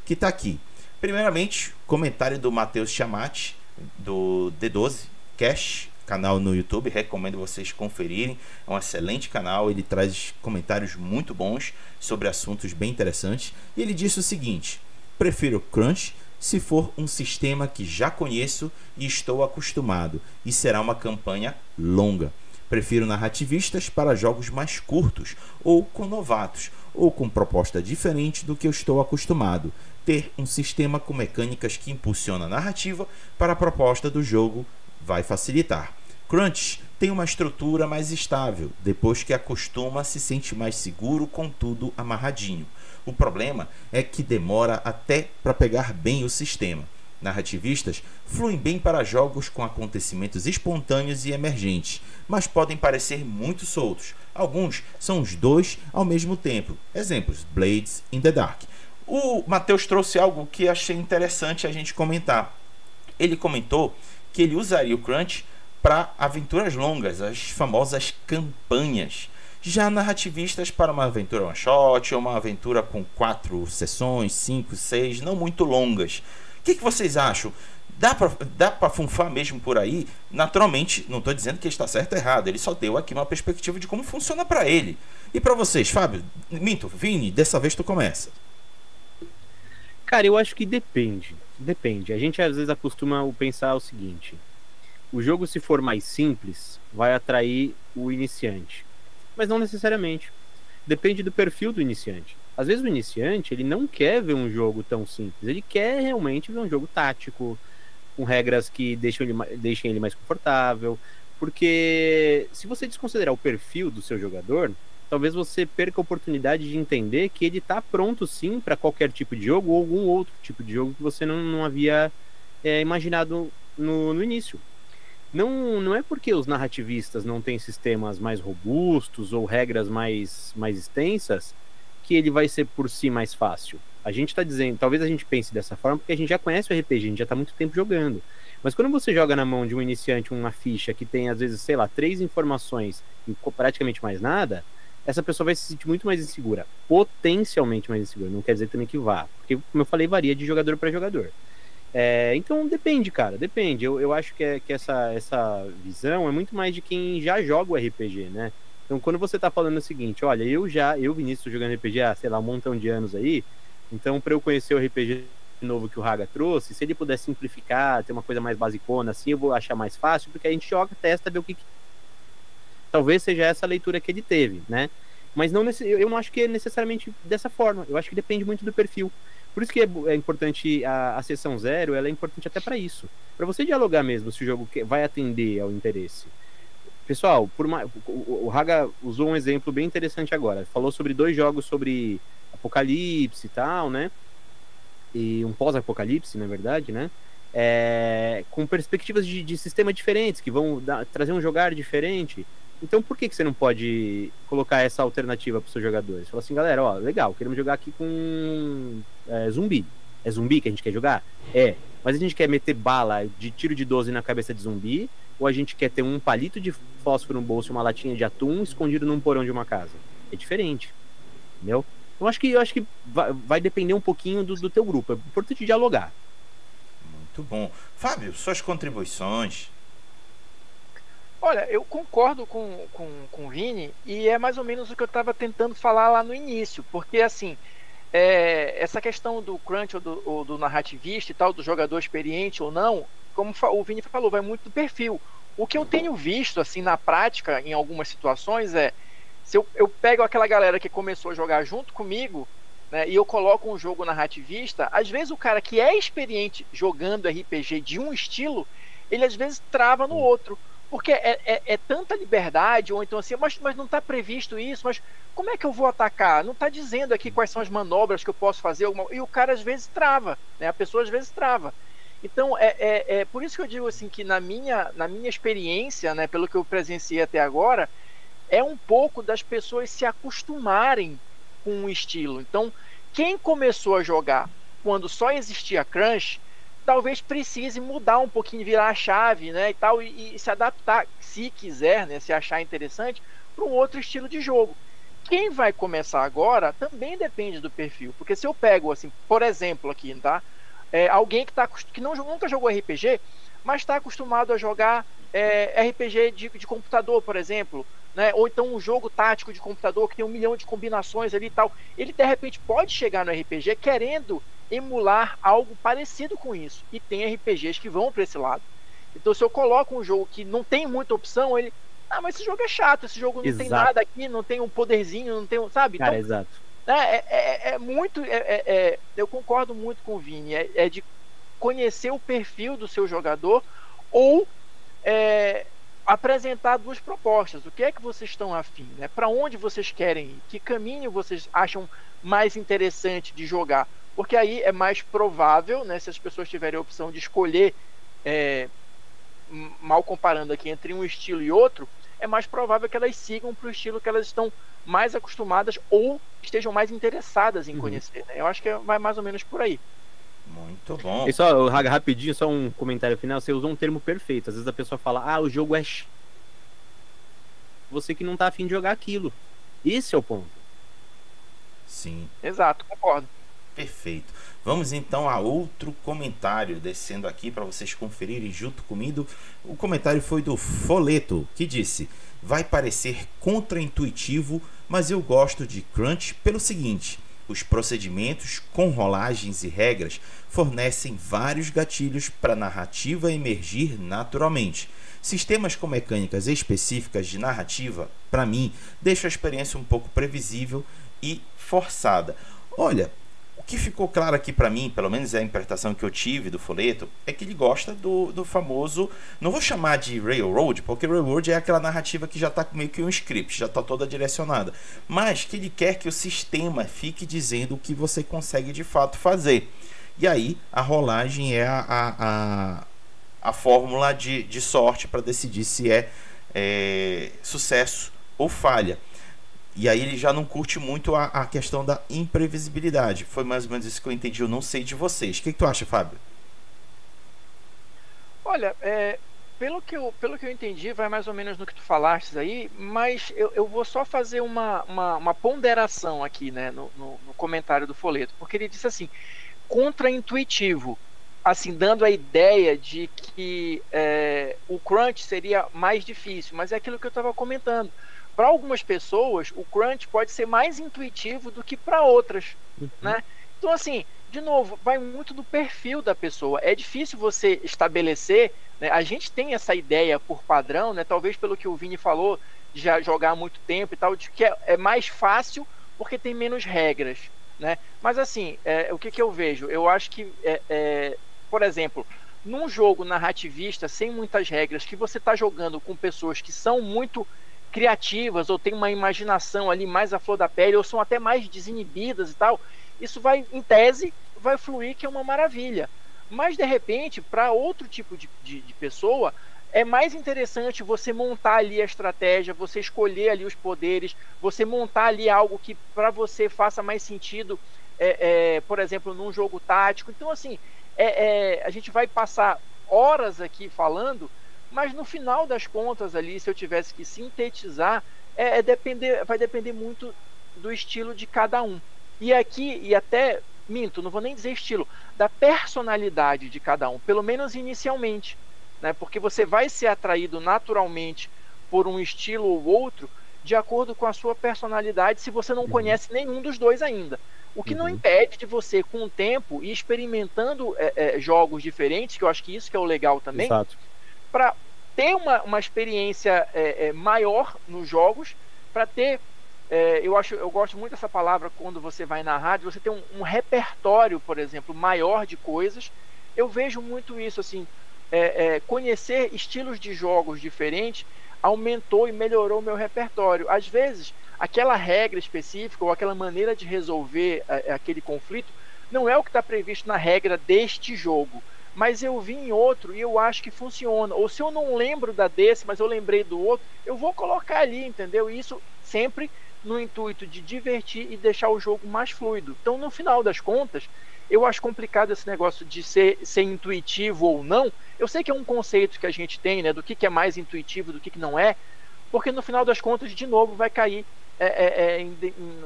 que está aqui. Primeiramente, comentário do Matheus Chamati, do D12 Cash, canal no YouTube, recomendo vocês conferirem, é um excelente canal, ele traz comentários muito bons sobre assuntos bem interessantes, e ele disse o seguinte: prefiro Crunch se for um sistema que já conheço e estou acostumado, e será uma campanha longa. Prefiro narrativistas para jogos mais curtos, ou com novatos, ou com proposta diferente do que eu estou acostumado. Ter um sistema com mecânicas que impulsiona a narrativa para a proposta do jogo vai facilitar. Crunch tem uma estrutura mais estável, depois que acostuma se sente mais seguro com tudo amarradinho. O problema é que demora até para pegar bem o sistema. Narrativistas fluem bem para jogos com acontecimentos espontâneos e emergentes, mas podem parecer muito soltos. Alguns são os dois ao mesmo tempo. Exemplos: Blades in the Dark. O Matheus trouxe algo que achei interessante a gente comentar. Ele comentou que ele usaria o Crunch para aventuras longas, as famosas campanhas. Já narrativistas para uma aventura one shot ou uma aventura com 4 sessões, 5, 6, não muito longas. O que vocês acham? Dá pra funfar mesmo por aí? Naturalmente, não estou dizendo que está certo ou errado, ele só deu aqui uma perspectiva de como funciona para ele. E para vocês, Fábio, Vini, dessa vez tu começa. Cara, eu acho que depende. A gente às vezes acostuma pensar o seguinte: o jogo, se for mais simples, vai atrair o iniciante. Mas não necessariamente. Depende do perfil do iniciante. Às vezes o iniciante, ele não quer ver um jogo tão simples. Ele quer realmente ver um jogo tático, com regras que deixem ele mais confortável. Porque se você desconsiderar o perfil do seu jogador, talvez você perca a oportunidade de entender que ele está pronto sim para qualquer tipo de jogo ou algum outro tipo de jogo que você não havia imaginado no início. Não é porque os narrativistas não têm sistemas mais robustos ou regras mais extensas que ele vai ser por si mais fácil. A gente está dizendo, talvez a gente pense dessa forma porque a gente já conhece o RPG, a gente já está muito tempo jogando. Mas quando você joga na mão de um iniciante uma ficha que tem, às vezes, sei lá, 3 informações e praticamente mais nada, essa pessoa vai se sentir muito mais insegura, potencialmente mais insegura. Não quer dizer também que vá, porque, como eu falei, varia de jogador para jogador. Então depende, cara, depende. Eu acho que essa visão é muito mais de quem já joga o RPG, né? Então quando você tá falando o seguinte, olha, eu Vinícius, tô jogando RPG há, sei lá, um montão de anos aí, então para eu conhecer o RPG novo que o Raga trouxe, se ele puder simplificar, ter uma coisa mais basicona assim, eu vou achar mais fácil, porque a gente joga, testa, vê o que talvez seja essa a leitura que ele teve, né? Mas eu não acho que é necessariamente dessa forma, eu acho que depende muito do perfil. Por isso que é importante a sessão 0, ela é importante até para isso. Para você dialogar mesmo se o jogo vai atender ao interesse. Pessoal, o Raga usou um exemplo bem interessante agora. Falou sobre 2 jogos sobre apocalipse e tal, né? E um pós-apocalipse, na verdade, né? Com perspectivas de sistema diferentes, que vão trazer um jogar diferente. Então por que você não pode colocar essa alternativa para os seus jogadores? Fala assim, galera, ó, legal, queremos jogar aqui com zumbi. É zumbi que a gente quer jogar? Mas a gente quer meter bala de tiro de 12 na cabeça de zumbi, ou a gente quer ter um palito de fósforo no bolso e uma latinha de atum escondido num porão de uma casa? É diferente, entendeu? Eu acho que vai depender um pouquinho do teu grupo. É importante dialogar. Muito bom. Fábio, suas contribuições. Olha, eu concordo com o Vini, e é mais ou menos o que eu estava tentando falar lá no início, porque assim, essa questão do crunch ou do narrativista e tal, do jogador experiente ou não, como o Vini falou, vai muito do perfil. O que eu tenho visto assim na prática, em algumas situações, se eu pego aquela galera que começou a jogar junto comigo, né, e eu coloco um jogo narrativista, às vezes o cara que é experiente jogando RPG de um estilo, ele às vezes trava no outro. Porque é tanta liberdade, ou então assim, mas não está previsto isso, mas como é que eu vou atacar? Não está dizendo aqui quais são as manobras que eu posso fazer, e o cara às vezes trava, né? A pessoa às vezes trava. Então, por isso que eu digo assim, que na minha experiência, né, pelo que eu presenciei até agora, é um pouco das pessoas se acostumarem com um estilo. Então, quem começou a jogar quando só existia crunch, talvez precise mudar um pouquinho, virar a chave, né, e tal, e se adaptar, se quiser, né, se achar interessante, para um outro estilo de jogo. Quem vai começar agora também depende do perfil, porque se eu pego, assim, por exemplo aqui, tá, alguém que nunca jogou RPG, mas está acostumado a jogar RPG de computador, por exemplo, né, ou então um jogo tático de computador que tem 1 milhão de combinações ali e tal, ele de repente pode chegar no RPG querendo emular algo parecido com isso, e tem RPGs que vão para esse lado. Então se eu coloco um jogo que não tem muita opção, ele, mas esse jogo é chato, esse jogo não tem nada aqui, não tem um poderzinho, não tem, sabe? Cara, então, exato. Eu concordo muito com o Vini, de conhecer o perfil do seu jogador, ou apresentar 2 propostas. O que é que vocês estão afim, né? Para onde vocês querem ir? Que caminho vocês acham mais interessante de jogar? Porque aí é mais provável, né, se as pessoas tiverem a opção de escolher, mal comparando aqui entre um estilo e outro, é mais provável que elas sigam para o estilo que elas estão mais acostumadas ou estejam mais interessadas em conhecer, né? Eu acho que vai mais ou menos por aí. Muito bom. E só, Raga, rapidinho, só um comentário final. Você usou um termo perfeito. Às vezes a pessoa fala, o jogo é você que não tá afim de jogar aquilo. Esse é o ponto. Sim. Exato, concordo. Perfeito. Vamos então a outro comentário, descendo aqui para vocês conferirem junto comigo. O comentário foi do Foleto, que disse: vai parecer contraintuitivo, mas eu gosto de crunch pelo seguinte: os procedimentos com rolagens e regras fornecem vários gatilhos para a narrativa emergir naturalmente. Sistemas com mecânicas específicas de narrativa, para mim, deixam a experiência um pouco previsível e forçada. Olha, O que ficou claro aqui pra mim, pelo menos é a interpretação que eu tive do folheto, é que ele gosta do famoso, não vou chamar de Railroad, porque Railroad é aquela narrativa que já tá meio que um script, já tá toda direcionada, mas que ele quer que o sistema fique dizendo o que você consegue de fato fazer. E aí a rolagem é a fórmula de sorte para decidir se é sucesso ou falha. E aí ele já não curte muito a questão da imprevisibilidade. Foi mais ou menos isso que eu entendi. Eu não sei de vocês. O que tu acha, Fábio? Olha, pelo que eu entendi, vai mais ou menos no que tu falaste aí, mas eu vou só fazer uma ponderação aqui, né, no comentário do folheto, porque ele disse assim, contraintuitivo, assim, dando a ideia de que o crunch seria mais difícil, mas é aquilo que eu estava comentando. Para algumas pessoas, o crunch pode ser mais intuitivo do que para outras, né? Então, assim, de novo, vai muito do perfil da pessoa. É difícil você estabelecer, né? A gente tem essa ideia por padrão, né? Talvez pelo que o Vini falou, de já jogar há muito tempo e tal, de que é mais fácil porque tem menos regras, né? Mas, assim, o que eu vejo? Eu acho que, por exemplo, num jogo narrativista, sem muitas regras, que você está jogando com pessoas que são muito criativas ou tem uma imaginação ali mais à flor da pele ou são até mais desinibidas e tal, isso vai, em tese, vai fluir, que é uma maravilha. Mas de repente, para outro tipo de pessoa, é mais interessante você montar ali a estratégia, você escolher ali os poderes, você montar ali algo que para você faça mais sentido, por exemplo, num jogo tático. Então, assim, a gente vai passar horas aqui falando, mas no final das contas ali, se eu tivesse que sintetizar, vai depender muito do estilo de cada um. E aqui, e até, minto, não vou nem dizer estilo, da personalidade de cada um, pelo menos inicialmente, né? Porque você vai ser atraído naturalmente por um estilo ou outro, de acordo com a sua personalidade, se você não conhece nenhum dos dois ainda. O que não impede de você, com o tempo, ir experimentando jogos diferentes, que eu acho que isso que é o legal também, para ter uma experiência maior nos jogos, para ter, eu gosto muito dessa palavra quando você vai narrar, de você ter um repertório, por exemplo, maior de coisas. Eu vejo muito isso, assim, conhecer estilos de jogos diferentes aumentou e melhorou o meu repertório. Às vezes, aquela regra específica ou aquela maneira de resolver aquele conflito não é o que está previsto na regra deste jogo, mas eu vi em outro e eu acho que funciona. Ou se eu não lembro desse, mas eu lembrei do outro, eu vou colocar ali, entendeu? E isso sempre no intuito de divertir e deixar o jogo mais fluido. Então, no final das contas, eu acho complicado esse negócio de ser intuitivo ou não. Eu sei que é um conceito que a gente tem, né, do que é mais intuitivo, do que não é, porque no final das contas, de novo, vai cair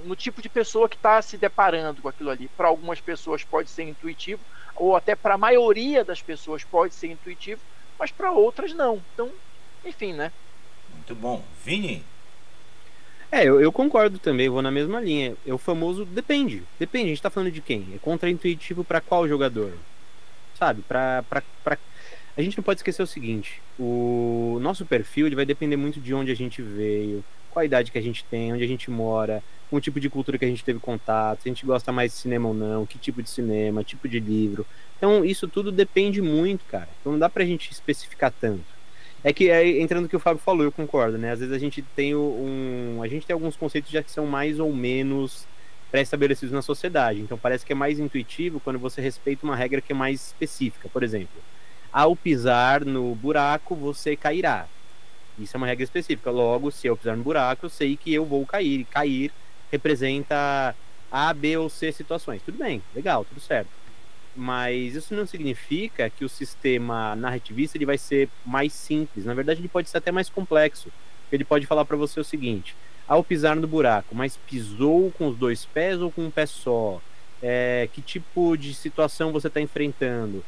no tipo de pessoa que está se deparando com aquilo ali. Para algumas pessoas pode ser intuitivo, ou até para a maioria das pessoas pode ser intuitivo, mas para outras não. Então, enfim, né? Muito bom. Vini? Eu concordo também, vou na mesma linha. É o famoso depende. Depende, a gente tá falando de quem? É contraintuitivo para qual jogador? Sabe? A gente não pode esquecer o seguinte: o nosso perfil ele vai depender muito de onde a gente veio, qual a idade que a gente tem, onde a gente mora, com o tipo de cultura que a gente teve contato, se a gente gosta mais de cinema ou não, que tipo de cinema, tipo de livro. Então isso tudo depende muito, cara. Então não dá pra gente especificar tanto. É que, entrando no que o Fábio falou, eu concordo, né? Às vezes a gente tem a gente tem alguns conceitos já que são mais ou menos pré-estabelecidos na sociedade. Então parece que é mais intuitivo quando você respeita uma regra que é mais específica. Por exemplo, ao pisar no buraco, você cairá. Isso é uma regra específica. Logo, se eu pisar no buraco, eu sei que eu vou cair. E cair representa A, B ou C situações. Tudo bem, legal, tudo certo. Mas isso não significa que o sistema narrativista ele vai ser mais simples. Na verdade, ele pode ser até mais complexo. Ele pode falar para você o seguinte: ao pisar no buraco, mas pisou com os 2 pés ou com um pé só? Que tipo de situação você está enfrentando?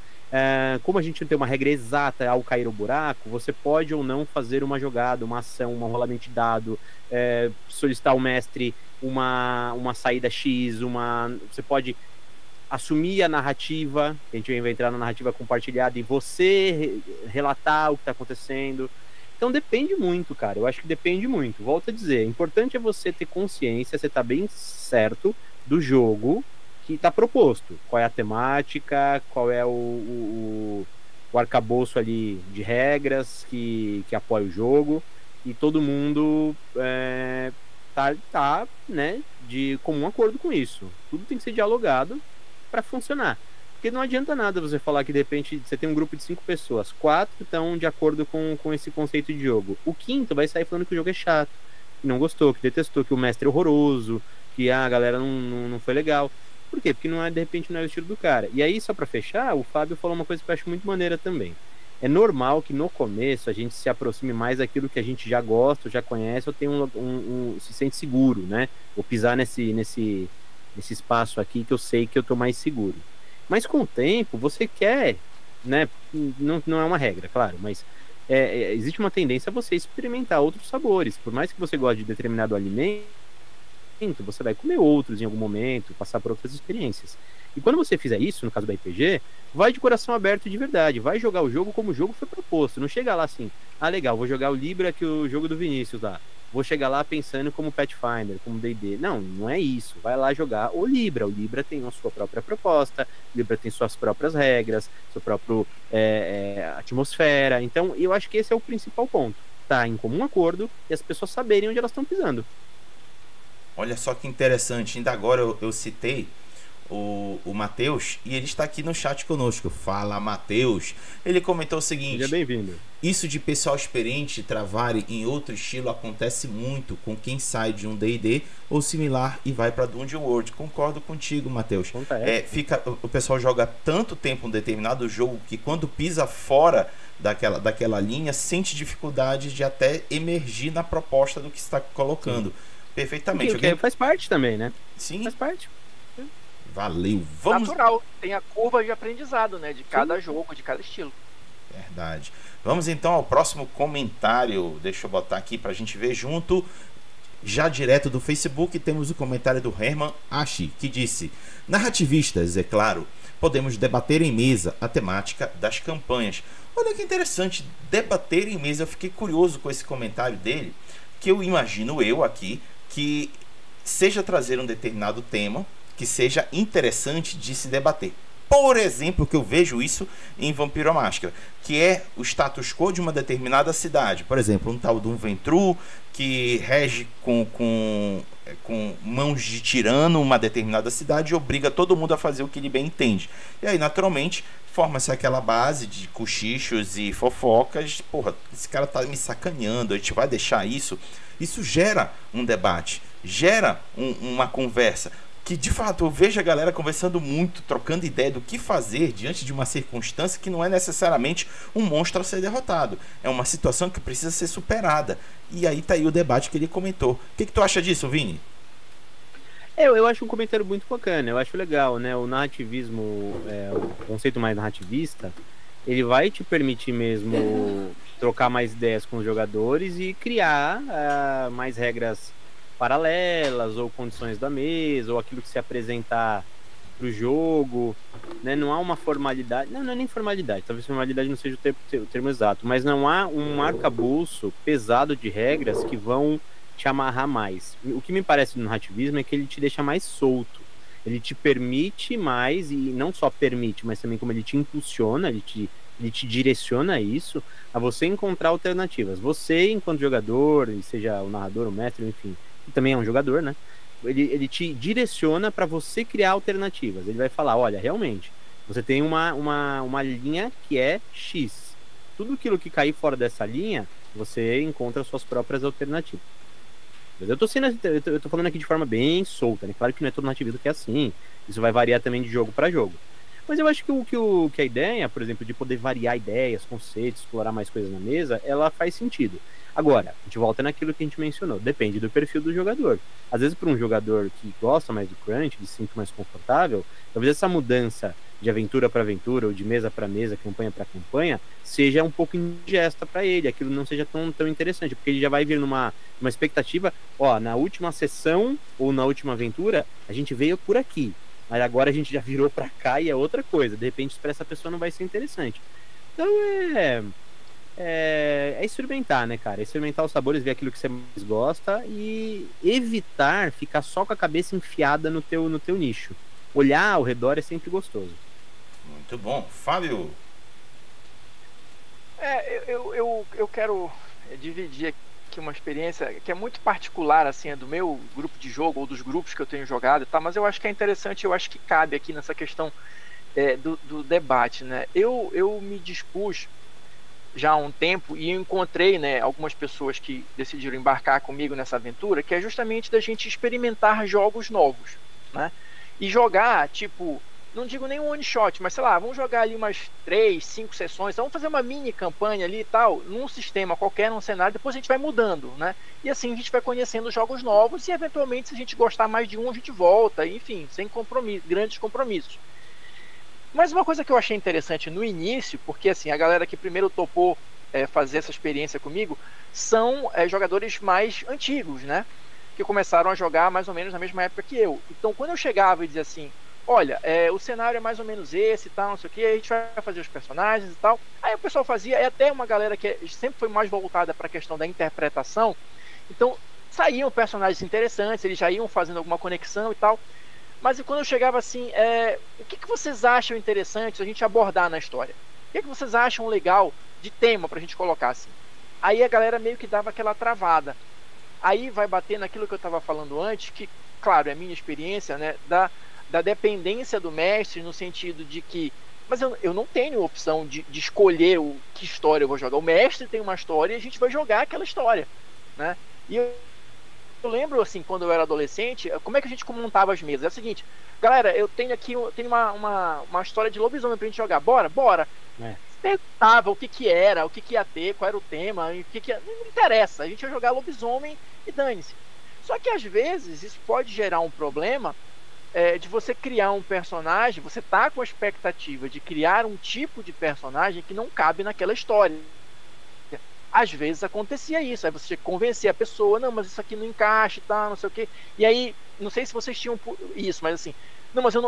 Como a gente não tem uma regra exata ao cair o buraco, você pode ou não fazer uma jogada, uma ação, um rolamento de dado, solicitar ao mestre uma saída X, você pode assumir a narrativa, a gente vai entrar na narrativa compartilhada e você relatar o que está acontecendo. Então depende muito, cara, eu acho que depende muito. Volto a dizer, o importante é você ter consciência, você tá bem certo do jogo que está proposto. Qual é a temática, qual é o arcabouço ali de regras que apoia o jogo, e todo mundo tá, né, de comum acordo com isso. Tudo tem que ser dialogado para funcionar. Porque não adianta nada você falar que de repente você tem um grupo de 5 pessoas, 4 estão de acordo com esse conceito de jogo. O quinto vai sair falando que o jogo é chato, que não gostou, que detestou, que o mestre é horroroso, que a galera não foi legal. Por quê? Porque de repente não é o estilo do cara. E aí, só para fechar, o Fábio falou uma coisa que eu acho muito maneira também. É normal que no começo a gente se aproxime mais daquilo que a gente já gosta, já conhece, ou tem se sente seguro, né? Ou pisar nesse espaço aqui que eu sei que eu tô mais seguro. Mas com o tempo, você quer, né? Não é uma regra, claro, mas existe uma tendência a você experimentar outros sabores. Por mais que você goste de determinado alimento, você vai comer outros em algum momento, passar por outras experiências. E quando você fizer isso, no caso do RPG, vai de coração aberto de verdade, vai jogar o jogo como o jogo foi proposto. Não chega lá assim, legal, vou jogar o Libra, que é o jogo do Vinícius lá. Vou chegar lá pensando como Pathfinder, como D&D. Não é isso. Vai lá jogar o Libra. O Libra tem a sua própria proposta, o Libra tem suas próprias regras, sua própria atmosfera. Então, eu acho que esse é o principal ponto. Tá em comum acordo e as pessoas saberem onde elas estão pisando. Olha só que interessante. Ainda agora eu citei o Matheus, e ele está aqui no chat conosco. Fala, Matheus. Ele comentou o seguinte: seja bem-vindo. Isso de pessoal experiente travar em outro estilo acontece muito com quem sai de um D&D ou similar e vai para Dungeon World. Concordo contigo, Matheus. O pessoal joga tanto tempo um determinado jogo que quando pisa fora daquela linha sente dificuldade de até emergir na proposta do que está colocando. Sim. Perfeitamente. Que faz parte também, né? Sim. Faz parte. Valeu. Vamos... Natural. Tem a curva de aprendizado, né? De cada jogo, de cada estilo. Verdade. Vamos então ao próximo comentário. Deixa eu botar aqui pra gente ver junto. Já direto do Facebook, temos o comentário do Herman Ashi, que disse: narrativistas, é claro, podemos debater em mesa a temática das campanhas. Olha que interessante, debater em mesa. Eu fiquei curioso com esse comentário dele, que eu imagino aqui que seja trazer um determinado tema que seja interessante de se debater. Por exemplo, que eu vejo isso em Vampiro à Máscara, que é o status quo de uma determinada cidade. Por exemplo, um tal de um Ventru que rege com mãos de tirano uma determinada cidade e obriga todo mundo a fazer o que ele bem entende. E aí, naturalmente, forma-se aquela base de cochichos e fofocas. Porra, esse cara tá me sacaneando, a gente vai deixar isso? Isso gera um debate, gera uma conversa. Que de fato eu vejo a galera conversando muito, trocando ideia do que fazer diante de uma circunstância que não é necessariamente um monstro a ser derrotado. É uma situação que precisa ser superada. E aí tá aí o debate que ele comentou. O que tu acha disso, Vini? Eu acho um comentário muito bacana, eu acho legal, né? O narrativismo, o conceito mais narrativista, ele vai te permitir mesmo trocar mais ideias com os jogadores e criar mais regras paralelas, ou condições da mesa, ou aquilo que se apresentar para o jogo, né? Não há uma formalidade, não é nem formalidade, talvez formalidade não seja o termo exato, mas não há um arcabouço pesado de regras que vão te amarrar mais. O que me parece do narrativismo é que ele te deixa mais solto, ele te permite mais, e não só permite, mas também como ele te impulsiona, ele te direciona a isso, a você encontrar alternativas. Você, enquanto jogador, seja o narrador, o mestre, enfim, que também é um jogador, né? Ele te direciona para você criar alternativas. Ele vai falar, olha, realmente, você tem uma linha que é X. Tudo aquilo que cair fora dessa linha, você encontra suas próprias alternativas. Eu tô falando aqui de forma bem solta, né? Claro que não é todo nativismo que é assim. Isso vai variar também de jogo para jogo. Mas eu acho que a ideia, por exemplo, de poder variar ideias, conceitos, explorar mais coisas na mesa, ela faz sentido. Agora, a gente volta naquilo que a gente mencionou. Depende do perfil do jogador. Às vezes, para um jogador que gosta mais do crunch, de se sentir mais confortável, talvez essa mudança de aventura para aventura, ou de mesa para mesa, campanha para campanha, seja um pouco indigesta para ele. Aquilo não seja tão interessante, porque ele já vai vir numa expectativa, na última sessão, ou na última aventura, a gente veio por aqui. Mas agora a gente já virou para cá e é outra coisa. De repente, para essa pessoa não vai ser interessante. Então, é experimentar, né, cara? Experimentar os sabores, ver aquilo que você mais gosta e evitar ficar só com a cabeça enfiada no teu nicho. olhar ao redor é sempre gostoso. Muito bom. Fábio? Eu quero dividir aqui uma experiência que é muito particular, assim, é do meu grupo de jogo, ou dos grupos que eu tenho jogado, tá? Mas eu acho que é interessante, eu acho que cabe aqui nessa questão do debate, né? Eu me dispus já há um tempo e eu encontrei, né, algumas pessoas que decidiram embarcar comigo nessa aventura, que é justamente da gente experimentar jogos novos, né? E jogar, tipo, não digo nem um one shot, mas sei lá, vamos jogar ali umas 3, 5 sessões, vamos fazer uma mini campanha ali e tal, num sistema qualquer, num cenário, depois a gente vai mudando, né? E assim a gente vai conhecendo jogos novos e eventualmente se a gente gostar mais de um, a gente volta, enfim, sem compromisso, grandes compromissos. Mas uma coisa que eu achei interessante no início, porque assim, a galera que primeiro topou fazer essa experiência comigo são jogadores mais antigos, né? Que começaram a jogar mais ou menos na mesma época que eu. Então, quando eu chegava e dizia assim, olha, o cenário é mais ou menos esse e tal, não sei o que, a gente vai fazer os personagens e tal. Aí o pessoal fazia, até uma galera que sempre foi mais voltada para a questão da interpretação. Então, saíam personagens interessantes, eles já iam fazendo alguma conexão e tal. Mas quando eu chegava assim, o que vocês acham interessante a gente abordar na história? O que vocês acham legal de tema pra gente colocar assim? Aí a galera meio que dava aquela travada. Aí vai bater naquilo que eu estava falando antes, que, claro, é a minha experiência, né, da dependência do mestre, no sentido de que, mas eu não tenho opção de escolher que história eu vou jogar. O mestre tem uma história e a gente vai jogar aquela história, né? E eu lembro, assim, quando eu era adolescente, como é que a gente montava as mesas? É o seguinte, galera, eu tenho aqui uma história de lobisomem pra gente jogar. Bora? Perguntava o que era, o que ia ter, qual era o tema, não interessa, a gente ia jogar lobisomem e dane-se. Só que às vezes isso pode gerar um problema de você criar um personagem, você tá com a expectativa de criar um tipo de personagem que não cabe naquela história. Às vezes acontecia isso, aí você tinha que convencer a pessoa, não, mas isso aqui não encaixa e tal, não sei o quê. E aí, não sei se vocês tinham isso, mas assim, não, mas eu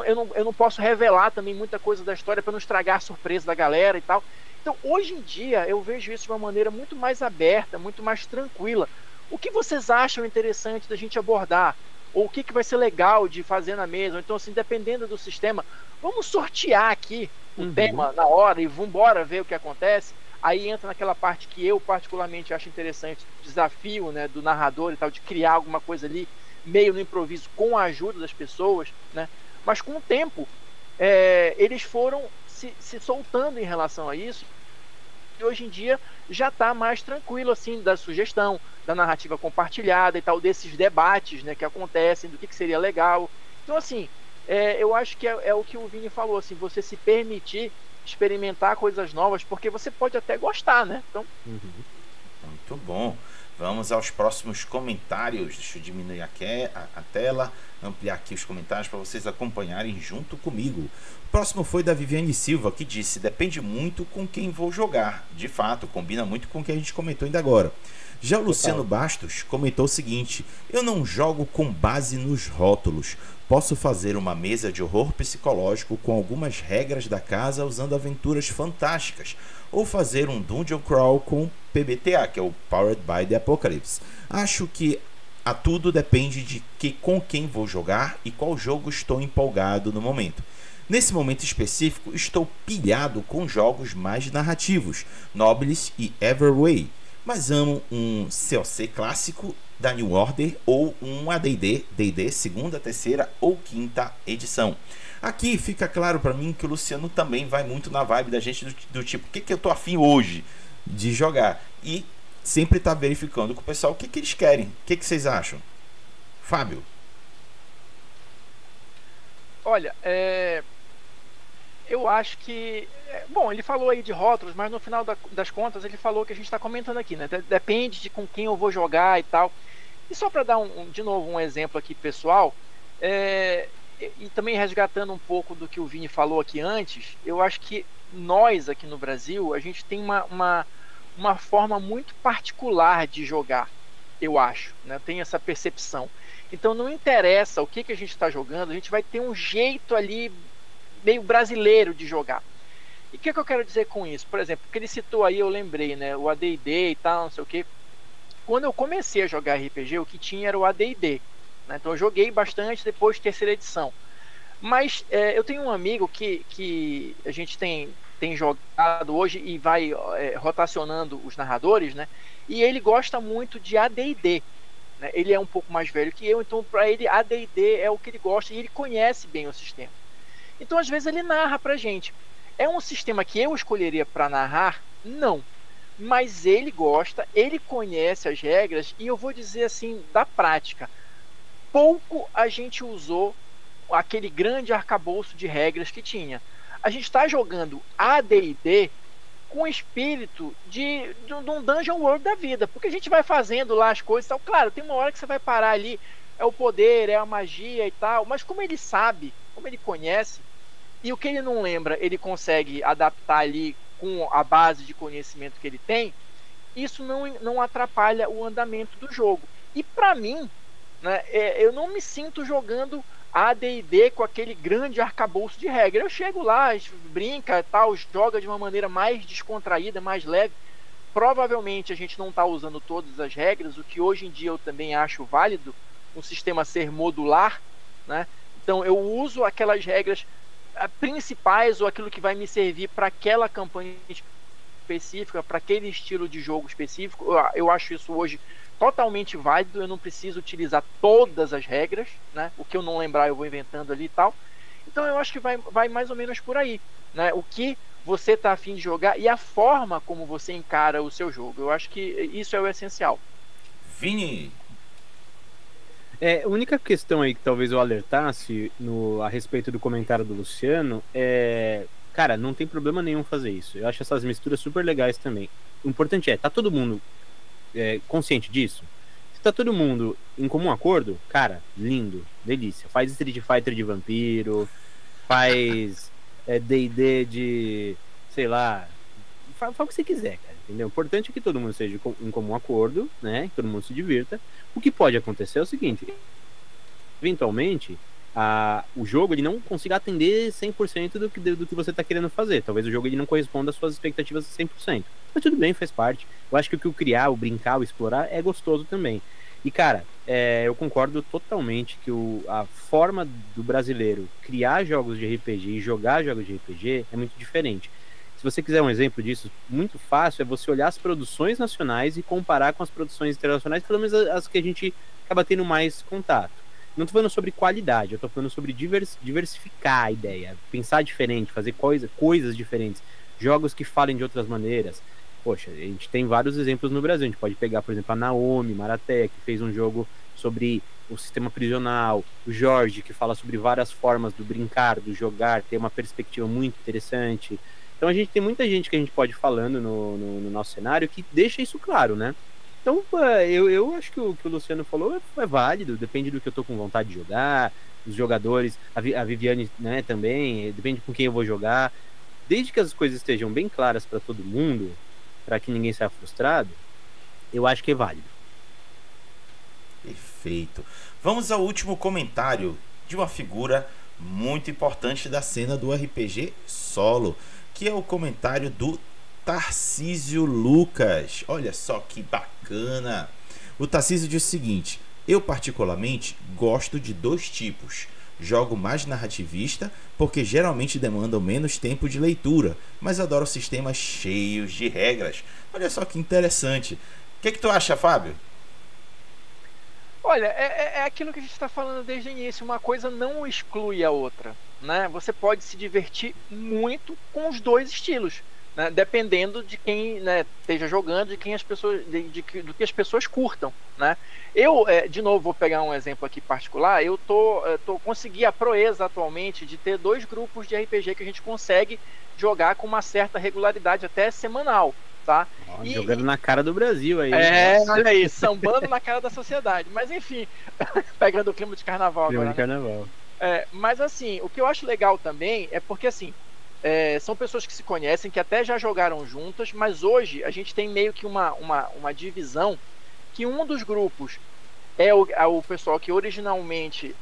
não posso revelar também muita coisa da história para não estragar a surpresa da galera e tal. Então, hoje em dia, eu vejo isso de uma maneira muito mais aberta, muito mais tranquila. O que vocês acham interessante da gente abordar? Ou o que vai ser legal de fazer na mesa? Ou então, assim, dependendo do sistema, vamos sortear aqui o tema na hora e vamos embora ver o que acontece. Aí entra naquela parte que eu particularmente acho interessante, o desafio, né, do narrador e tal, de criar alguma coisa ali, meio no improviso, com a ajuda das pessoas, né? Mas com o tempo, eles foram se soltando em relação a isso, e hoje em dia já está mais tranquilo, assim, da sugestão, da narrativa compartilhada e tal, desses debates, né, que acontecem, do que seria legal. Então, assim, eu acho que é o que o Vini falou, assim, você se permitir experimentar coisas novas, porque você pode até gostar, né? Então... Muito bom. Vamos aos próximos comentários. Deixa eu diminuir aqui a tela, ampliar aqui os comentários para vocês acompanharem junto comigo. O próximo foi da Viviane Silva, que disse: depende muito com quem vou jogar. De fato, combina muito com o que a gente comentou ainda agora. Já o Luciano Bastos comentou o seguinte: eu não jogo com base nos rótulos. Posso fazer uma mesa de horror psicológico com algumas regras da casa usando aventuras fantásticas, ou fazer um Dungeon Crawl com PBTA, que é o Powered by the Apocalypse. Acho que a tudo depende de com quem vou jogar e qual jogo estou empolgado no momento. Nesse momento específico, estou pilhado com jogos mais narrativos, Nobilis e Everway, mas amo um COC clássico da New Order ou um AD&D, D&D segunda, terceira ou quinta edição. Aqui fica claro para mim que o Luciano também vai muito na vibe da gente do tipo, o que eu tô afim hoje de jogar, e sempre tá verificando com o pessoal o que eles querem. O que vocês acham? Fábio? Olha, eu acho que... Bom, ele falou aí de rótulos, mas no final das contas ele falou que a gente está comentando aqui, né? Depende de com quem eu vou jogar e tal. E só para dar de novo um exemplo aqui pessoal, e também resgatando um pouco do que o Vini falou aqui antes, eu acho que nós aqui no Brasil, a gente tem uma forma muito particular de jogar, eu acho, né? Tem essa percepção. Então não interessa o que a gente está jogando, a gente vai ter um jeito ali meio brasileiro de jogar. E o que eu quero dizer com isso? Por exemplo, o que ele citou aí, eu lembrei, né? O AD&D e tal, não sei o que. Quando eu comecei a jogar RPG, o que tinha era o AD&D, né? Então eu joguei bastante depois de terceira edição. Mas eu tenho um amigo que a gente tem jogado hoje e vai rotacionando os narradores, né? E ele gosta muito de AD&D, né? Ele é um pouco mais velho que eu, então para ele AD&D é o que ele gosta e ele conhece bem o sistema. Então às vezes ele narra pra gente. É um sistema que eu escolheria para narrar? Não. Mas ele gosta, ele conhece as regras e eu vou dizer assim, da prática, pouco a gente usou aquele grande arcabouço de regras que tinha. A gente está jogando AD&D com o espírito de um Dungeon World da vida, porque a gente vai fazendo lá as coisas e tal. Claro, tem uma hora que você vai parar ali, é o poder, é a magia e tal, mas como ele sabe, como ele conhece, e o que ele não lembra, ele consegue adaptar ali com a base de conhecimento que ele tem, isso não atrapalha o andamento do jogo. E para mim, né, eu não me sinto jogando AD&D com aquele grande arcabouço de regra. Eu chego lá, brinca, tal, joga de uma maneira mais descontraída, mais leve. Provavelmente a gente não está usando todas as regras, o que hoje em dia eu também acho válido, um sistema ser modular, né? Então eu uso aquelas regras principais ou aquilo que vai me servir para aquela campanha específica, para aquele estilo de jogo específico. Eu acho isso hoje totalmente válido, eu não preciso utilizar todas as regras, né? O que eu não lembrar eu vou inventando ali e tal. Então eu acho que vai mais ou menos por aí, né? O que você está a fim de jogar e a forma como você encara o seu jogo. Eu acho que isso é o essencial. Vini! A única questão aí que talvez eu alertasse a respeito do comentário do Luciano é... Cara, não tem problema nenhum fazer isso. Eu acho essas misturas super legais também. O importante tá todo mundo consciente disso? Se tá todo mundo em comum acordo, cara, lindo, delícia. Faz Street Fighter de vampiro, faz D&D de, sei lá, faz o que você quiser, cara, entendeu? O importante é que todo mundo seja em comum acordo, né? Que todo mundo se divirta. O que pode acontecer é o seguinte, eventualmente, o jogo ele não consiga atender 100% do que você está querendo fazer. Talvez o jogo ele não corresponda às suas expectativas 100%. Mas tudo bem, faz parte. Eu acho que o criar, o brincar, o explorar é gostoso também. E, cara, eu concordo totalmente que a forma do brasileiro criar jogos de RPG e jogar jogos de RPG é muito diferente. Se você quiser um exemplo disso, muito fácil é você olhar as produções nacionais e comparar com as produções internacionais, pelo menos as que a gente acaba tendo mais contato. Não tô falando sobre qualidade, eu tô falando sobre diversificar a ideia, pensar diferente, fazer coisas diferentes, jogos que falem de outras maneiras. Poxa, a gente tem vários exemplos no Brasil, a gente pode pegar, por exemplo, a Naomi Maraté, que fez um jogo sobre o sistema prisional, o Jorge, que fala sobre várias formas do brincar, do jogar, tem uma perspectiva muito interessante. Então a gente tem muita gente que a gente pode ir falando no nosso cenário que deixa isso claro, né? Então, eu acho que o Luciano falou é válido, depende do que eu tô com vontade de jogar, os jogadores, a Viviane, né, também, depende com quem eu vou jogar. Desde que as coisas estejam bem claras para todo mundo, para que ninguém saia frustrado, eu acho que é válido. Perfeito. Vamos ao último comentário de uma figura muito importante da cena do RPG solo, que é o comentário do Tarcísio Lucas. Olha só que bacana. O Tarcísio diz o seguinte: eu particularmente gosto de dois tipos. Jogo mais narrativista, porque geralmente demandam menos tempo de leitura, mas adoro sistemas cheios de regras. Olha só que interessante. O que tu acha, Fábio? Olha, é aquilo que a gente está falando desde o início. Uma coisa não exclui a outra, né? Você pode se divertir muito com os dois estilos, né? Dependendo de quem, né, esteja jogando, de quem as pessoas, do que as pessoas curtam, né? Eu, de novo, vou pegar um exemplo aqui particular. Eu consegui a proeza atualmente de ter 2 grupos de RPG que a gente consegue jogar com uma certa regularidade, até semanal, tá? Jogando na cara do Brasil aí. Olha aí, sambando na cara da sociedade. Mas enfim, pegando o clima de carnaval clima agora. De carnaval. Mas assim, o que eu acho legal também é porque assim, são pessoas que se conhecem, que até já jogaram juntas, mas hoje a gente tem meio que uma divisão, que um dos grupos é o pessoal que originalmente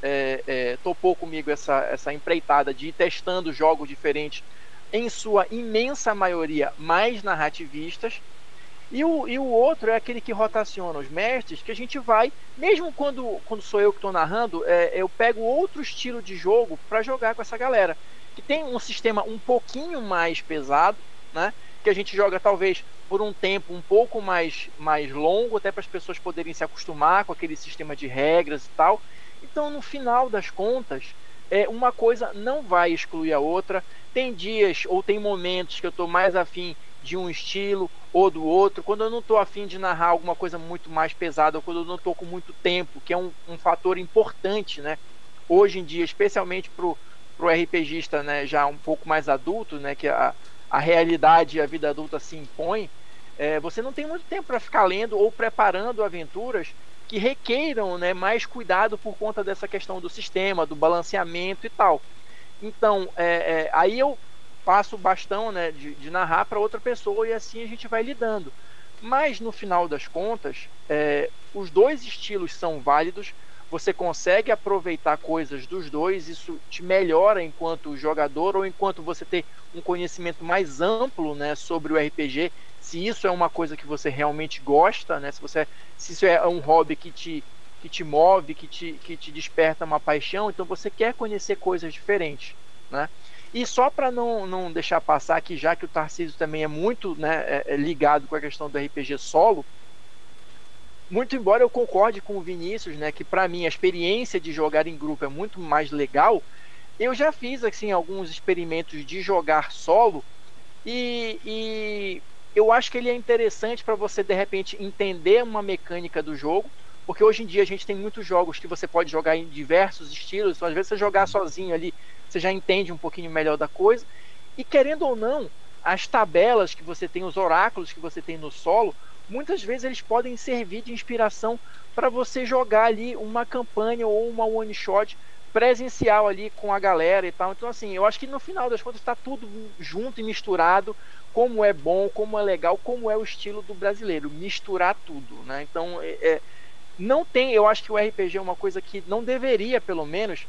topou comigo essa empreitada de ir testando jogos diferentes, em sua imensa maioria mais narrativistas, E o outro é aquele que rotaciona os mestres, que a gente vai, mesmo quando sou eu que estou narrando, eu pego outro estilo de jogo para jogar com essa galera, que tem um sistema um pouquinho mais pesado, né? Que a gente joga talvez por um tempo um pouco mais longo, até para as pessoas poderem se acostumar com aquele sistema de regras e tal. Então, no final das contas, uma coisa não vai excluir a outra. Tem dias ou tem momentos que eu estou mais afim de um estilo ou do outro, quando eu não estou afim de narrar alguma coisa muito mais pesada, ou quando eu não estou com muito tempo, que é um fator importante, né? Hoje em dia, especialmente pro RPGista, né, já um pouco mais adulto, né, que a realidade e a vida adulta se impõe, você não tem muito tempo para ficar lendo ou preparando aventuras que requeiram, né, mais cuidado por conta dessa questão do sistema, do balanceamento e tal. Então, aí eu passo o bastão, né, de narrar para outra pessoa e assim a gente vai lidando. Mas no final das contas, os dois estilos são válidos, você consegue aproveitar coisas dos dois, isso te melhora enquanto jogador ou enquanto você ter um conhecimento mais amplo, né, sobre o RPG, se isso é uma coisa que você realmente gosta, né, se isso é um hobby que te move, que te desperta uma paixão, então você quer conhecer coisas diferentes, né? E só para não deixar passar aqui, já que o Tarcísio também é muito, né, ligado com a questão do RPG solo, muito embora eu concorde com o Vinícius, né, que para mim a experiência de jogar em grupo é muito mais legal, eu já fiz assim alguns experimentos de jogar solo e eu acho que ele é interessante para você de repente entender uma mecânica do jogo, porque hoje em dia a gente tem muitos jogos que você pode jogar em diversos estilos, então às vezes você jogar sozinho ali, você já entende um pouquinho melhor da coisa, e querendo ou não, as tabelas que você tem, os oráculos que você tem no solo, muitas vezes eles podem servir de inspiração para você jogar ali uma campanha ou uma one shot presencial ali com a galera e tal. Então assim, eu acho que no final das contas está tudo junto e misturado, como é bom, como é legal, como é o estilo do brasileiro, misturar tudo, né? Então não tem, eu acho que o RPG é uma coisa que não deveria, pelo menos,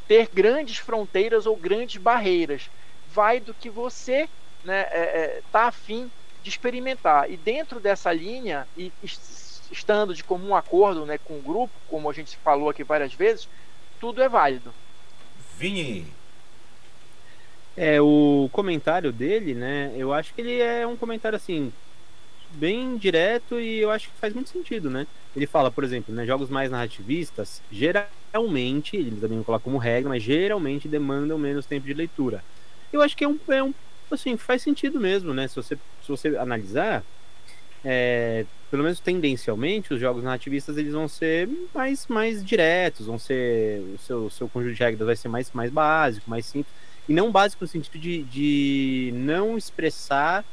ter grandes fronteiras ou grandes barreiras. Vai do que você, né, tá afim de experimentar. E dentro dessa linha, e estando de comum acordo, né, com o grupo, como a gente falou aqui várias vezes, tudo é válido. Vini. O comentário dele, né, eu acho que ele é um comentário assim bem direto e eu acho que faz muito sentido, né? Ele fala, por exemplo, né, jogos mais narrativistas, geralmente, ele também não coloca como regra, mas geralmente demandam menos tempo de leitura. Eu acho que assim, faz sentido mesmo, né? Se você analisar, pelo menos tendencialmente, os jogos narrativistas eles vão ser mais diretos, vão ser, o seu conjunto de regras vai ser mais básico, mais simples, e não básico no sentido de não expressar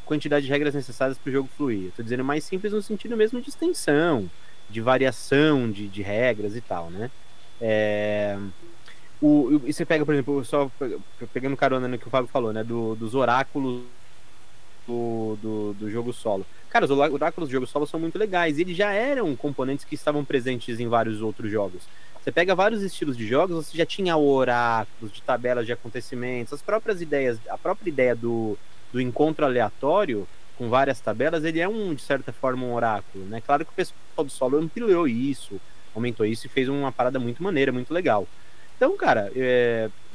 quantidade de regras necessárias para o jogo fluir. Eu tô dizendo mais simples no sentido mesmo de extensão, de variação de regras e tal, né? E você pega, por exemplo, só pegando carona no que o Fábio falou, né? Dos oráculos do jogo solo. Cara, os oráculos do jogo solo são muito legais. E eles já eram componentes que estavam presentes em vários outros jogos. Você pega vários estilos de jogos, você já tinha oráculos de tabelas de acontecimentos, as próprias ideias, a própria ideia do encontro aleatório com várias tabelas, ele é de certa forma um oráculo, né? Claro que o pessoal do solo ampliou isso, aumentou isso e fez uma parada muito maneira, muito legal. Então, cara,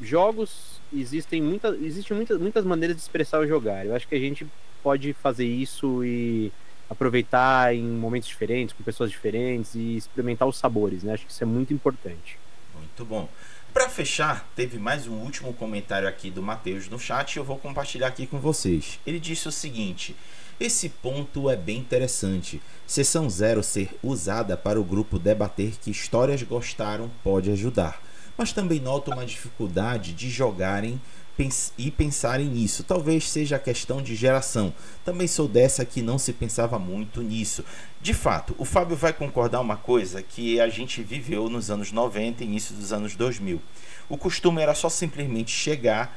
jogos, existem muitas maneiras de expressar o jogar. Eu acho que a gente pode fazer isso e aproveitar em momentos diferentes, com pessoas diferentes e experimentar os sabores, né? Acho que isso é muito importante. Muito bom. Para fechar, teve mais um último comentário aqui do Matheus no chat e eu vou compartilhar aqui com vocês. Ele disse o seguinte: esse ponto é bem interessante. Sessão zero ser usada para o grupo debater que histórias gostaram pode ajudar. Mas também noto uma dificuldade de jogarem e pensarem nisso. Talvez seja a questão de geração. Também sou dessa que não se pensava muito nisso. De fato, o Fábio vai concordar uma coisa que a gente viveu nos anos 90 e início dos anos 2000. O costume era só simplesmente chegar,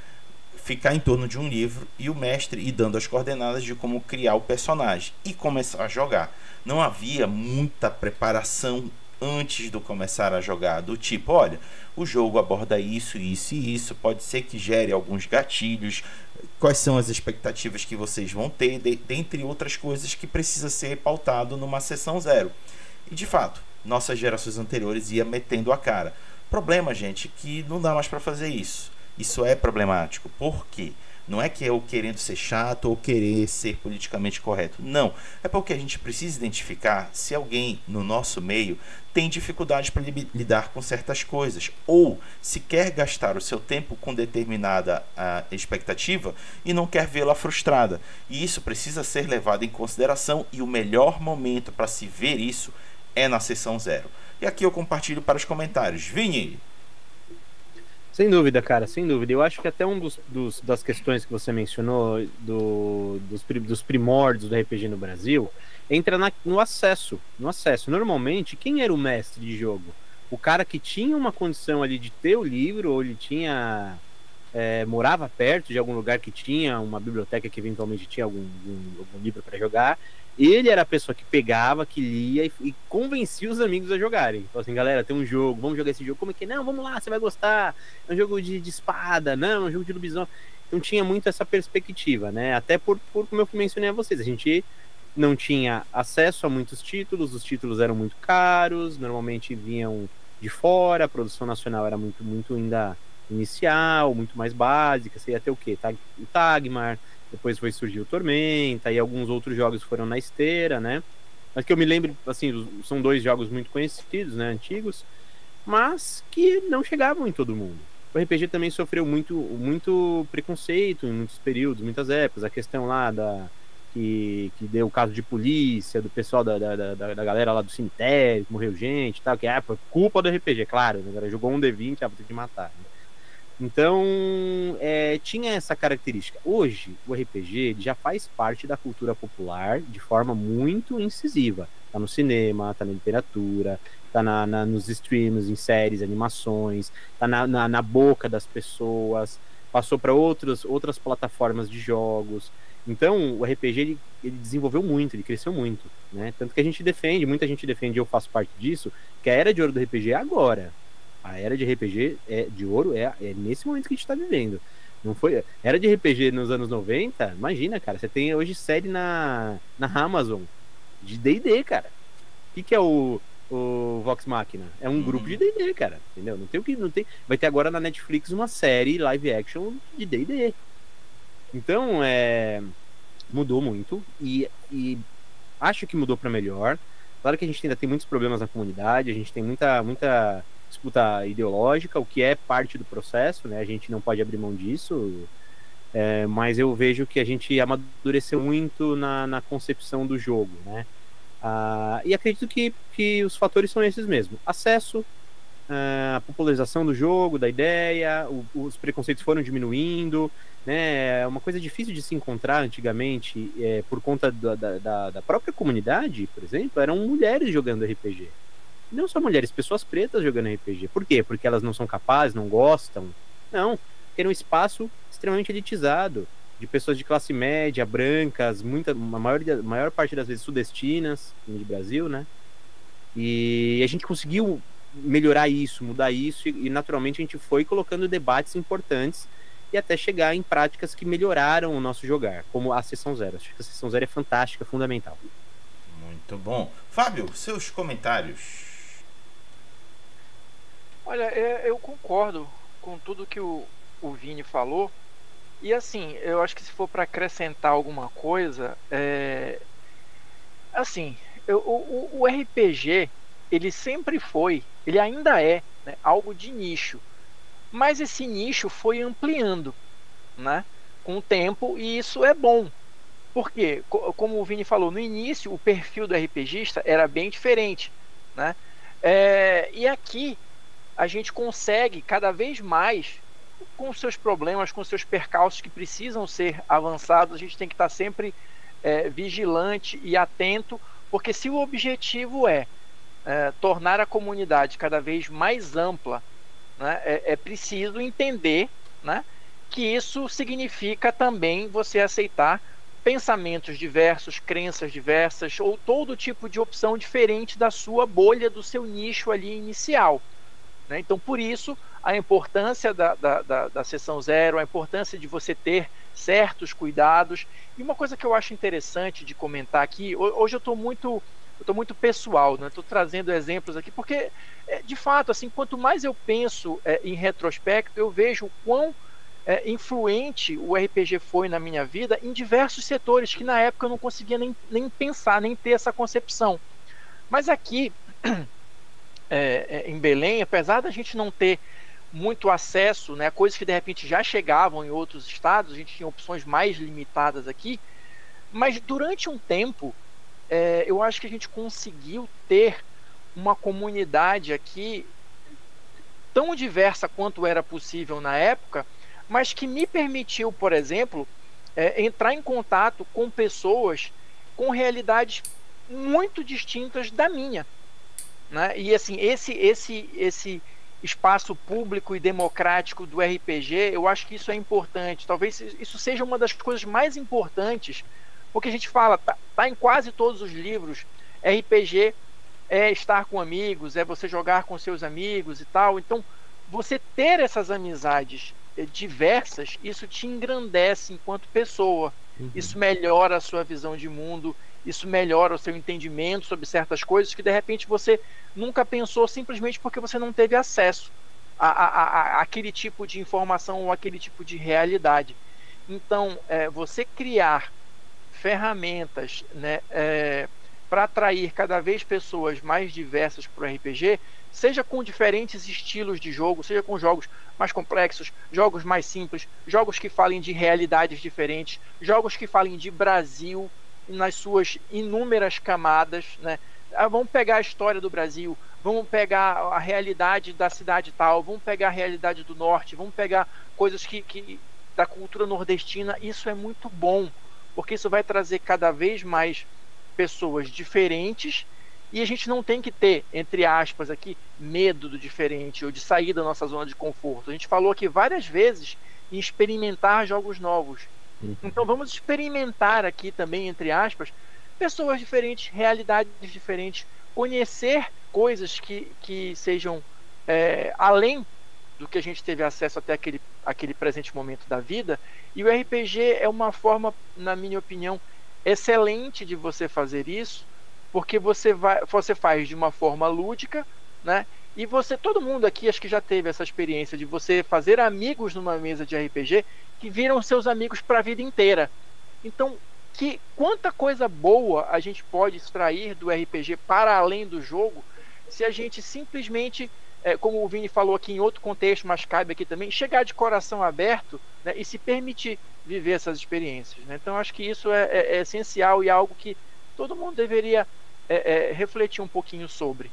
ficar em torno de um livro e o mestre ir dando as coordenadas de como criar o personagem e começar a jogar. Não havia muita preparação antes de começar a jogar, do tipo, olha, o jogo aborda isso, isso e isso, pode ser que gere alguns gatilhos, quais são as expectativas que vocês vão ter, dentre outras coisas que precisa ser pautado numa sessão zero. E de fato, nossas gerações anteriores iam metendo a cara. Problema, gente, que não dá mais para fazer isso. Isso é problemático. Por quê? Não é que eu querendo ser chato ou querer ser politicamente correto. Não. É porque a gente precisa identificar se alguém no nosso meio tem dificuldade para lidar com certas coisas. Ou se quer gastar o seu tempo com determinada expectativa e não quer vê-la frustrada. E isso precisa ser levado em consideração. E o melhor momento para se ver isso é na sessão zero. E aqui eu compartilho para os comentários. Vini! Sem dúvida, cara, sem dúvida. Eu acho que até das questões que você mencionou dos primórdios do RPG no Brasil entra no acesso. No acesso. Normalmente, quem era o mestre de jogo? O cara que tinha uma condição ali de ter o livro, ou ele tinha morava perto de algum lugar que tinha uma biblioteca que eventualmente tinha algum livro para jogar. Ele era a pessoa que pegava, que lia e convencia os amigos a jogarem. Então assim, galera, tem um jogo, vamos jogar esse jogo. Como é que é? Não, vamos lá, você vai gostar. É um jogo de espada, não, é um jogo de lobisomem. Então tinha muito essa perspectiva, né? Até por como eu mencionei a vocês, a gente não tinha acesso a muitos títulos, os títulos eram muito caros, normalmente vinham de fora, a produção nacional era muito ainda inicial, muito mais básica. Você ia ter o quê? O Tagmar, depois surgiu o Tormenta e alguns outros jogos foram na esteira, né? Mas que eu me lembro, assim, são 2 jogos muito conhecidos, né, antigos, mas que não chegavam em todo mundo. O RPG também sofreu muito preconceito em muitos períodos, muitas épocas. A questão lá que deu o caso de polícia, do pessoal da galera lá do cemitério, que morreu gente e tal, que foi culpa do RPG, claro, né? Agora jogou um D20, vou ter que matar, né? Então, tinha essa característica. Hoje, o RPG já faz parte da cultura popular de forma muito incisiva. Tá no cinema, tá na literatura, tá nos streams, em séries, animações, tá na boca das pessoas, passou para outras plataformas de jogos. Então, o RPG ele desenvolveu muito, ele cresceu muito, né? Tanto que muita gente defende, eu faço parte disso, que a era de ouro do RPG é agora. A era de RPG de ouro é nesse momento que a gente está vivendo. Não foi era de RPG nos anos 90, imagina, cara, você tem hoje série na Amazon de D&D, cara. O que é o Vox Machina? É um grupo de D&D, cara, entendeu? Não tem. Vai ter agora na Netflix uma série live action de D&D. Então, mudou muito e acho que mudou para melhor. Claro que a gente ainda tem muitos problemas na comunidade, a gente tem muita disputa ideológica, o que é parte do processo, né? A gente não pode abrir mão disso, mas eu vejo que a gente amadureceu muito na concepção do jogo, né? E acredito que os fatores são esses mesmo: acesso, a popularização do jogo, da ideia, os preconceitos foram diminuindo, né? É uma coisa difícil de se encontrar antigamente, por conta da própria comunidade, por exemplo, eram mulheres jogando RPG. Não só mulheres, pessoas pretas jogando RPG. Por quê? Porque elas não são capazes, não gostam? Não, era um espaço extremamente elitizado, de pessoas de classe média, brancas, a maior parte das vezes sudestinas, no Brasil, né? E a gente conseguiu melhorar isso, mudar isso, e naturalmente a gente foi colocando debates importantes e até chegar em práticas que melhoraram o nosso jogar, como a Sessão Zero. Acho que a Sessão Zero é fantástica, fundamental. Muito bom. Fábio, seus comentários. Olha, eu concordo com tudo que o Vini falou. E assim, eu acho que se for para acrescentar alguma coisa, assim, o RPG, ele sempre foi, ele ainda é, né, algo de nicho. Mas esse nicho foi ampliando, né, com o tempo, e isso é bom. Porque, como o Vini falou, no início o perfil do RPGista era bem diferente, né? E aqui a gente consegue cada vez mais, com seus problemas, com seus percalços que precisam ser avançados, a gente tem que estar sempre vigilante e atento, porque se o objetivo é tornar a comunidade cada vez mais ampla, né, é preciso entender, né, que isso significa também você aceitar pensamentos diversos, crenças diversas, ou todo tipo de opção diferente da sua bolha, do seu nicho ali inicial, né? Então, por isso, a importância da Sessão Zero, a importância de você ter certos cuidados. E uma coisa que eu acho interessante de comentar aqui, hoje eu estou muito pessoal, né? Estou trazendo exemplos aqui, porque, de fato, assim, quanto mais eu penso em retrospecto, eu vejo o quão influente o RPG foi na minha vida em diversos setores que na época eu não conseguia nem pensar, nem ter essa concepção. Mas aqui, em Belém, apesar da gente não ter muito acesso, né, a coisas que de repente já chegavam em outros estados, a gente tinha opções mais limitadas aqui, mas durante um tempo, eu acho que a gente conseguiu ter uma comunidade aqui tão diversa quanto era possível na época, mas que me permitiu, por exemplo, entrar em contato com pessoas com realidades muito distintas da minha, né? E assim, esse espaço público e democrático do RPG, eu acho que isso é importante. Talvez isso seja uma das coisas mais importantes, porque a gente fala, tá em quase todos os livros, RPG é estar com amigos, é você jogar com seus amigos e tal. Então, você ter essas amizades diversas, isso te engrandece enquanto pessoa. Isso melhora a sua visão de mundo, isso melhora o seu entendimento sobre certas coisas que de repente você nunca pensou, simplesmente porque você não teve acesso a aquele tipo de informação ou aquele tipo de realidade. Então, você criar ferramentas, né, para atrair cada vez pessoas mais diversas para o RPG, seja com diferentes estilos de jogo, seja com jogos mais complexos, jogos mais simples, jogos que falem de realidades diferentes, jogos que falem de Brasil nas suas inúmeras camadas, né? Vamos pegar a história do Brasil, vamos pegar a realidade da cidade tal, vamos pegar a realidade do norte, vamos pegar coisas que da cultura nordestina. Isso é muito bom, porque isso vai trazer cada vez mais pessoas diferentes. E a gente não tem que ter, entre aspas aqui, medo do diferente ou de sair da nossa zona de conforto. A gente falou aqui várias vezes em experimentar jogos novos. Então vamos experimentar aqui também, entre aspas, pessoas diferentes, realidades diferentes, conhecer coisas que sejam além do que a gente teve acesso até aquele presente momento da vida. E o RPG é uma forma, na minha opinião, excelente de você fazer isso, porque você faz de uma forma lúdica, né? E todo mundo aqui acho que já teve essa experiência de você fazer amigos numa mesa de RPG que viram seus amigos para a vida inteira. Então, quanta coisa boa a gente pode extrair do RPG para além do jogo, se a gente simplesmente, como o Vini falou aqui em outro contexto, mas cabe aqui também, chegar de coração aberto, né, e se permitir viver essas experiências, né? Então, acho que isso é essencial e algo que todo mundo deveria refletir um pouquinho sobre.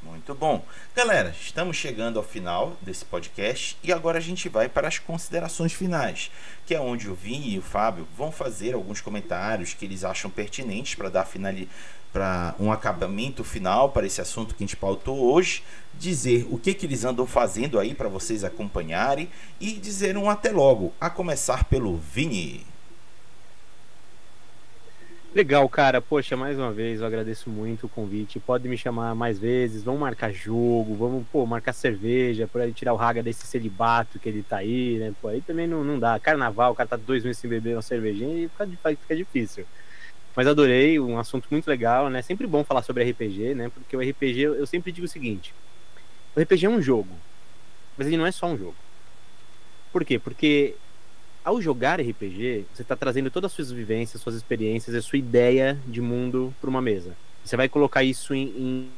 Muito bom. Galera, estamos chegando ao final desse podcast e agora a gente vai para as considerações finais, que é onde o Vini e o Fábio vão fazer alguns comentários que eles acham pertinentes para dar para um acabamento final para esse assunto que a gente pautou hoje, dizer o que eles andam fazendo aí para vocês acompanharem e dizer um até logo, a começar pelo Vini. Legal, cara. Poxa, mais uma vez eu agradeço muito o convite. Pode me chamar mais vezes. Vamos marcar jogo, vamos marcar cerveja, por ele tirar o Raga desse celibato que ele tá aí, né? Pô, aí também não dá. Carnaval, o cara tá 2 meses sem beber uma cervejinha e fica difícil. Mas adorei, um assunto muito legal, né? Sempre bom falar sobre RPG, né? Porque o RPG, eu sempre digo o seguinte: o RPG é um jogo, mas ele não é só um jogo. Por quê? Porque ao jogar RPG, você está trazendo todas as suas vivências, suas experiências, a sua ideia de mundo para uma mesa. Você vai colocar isso em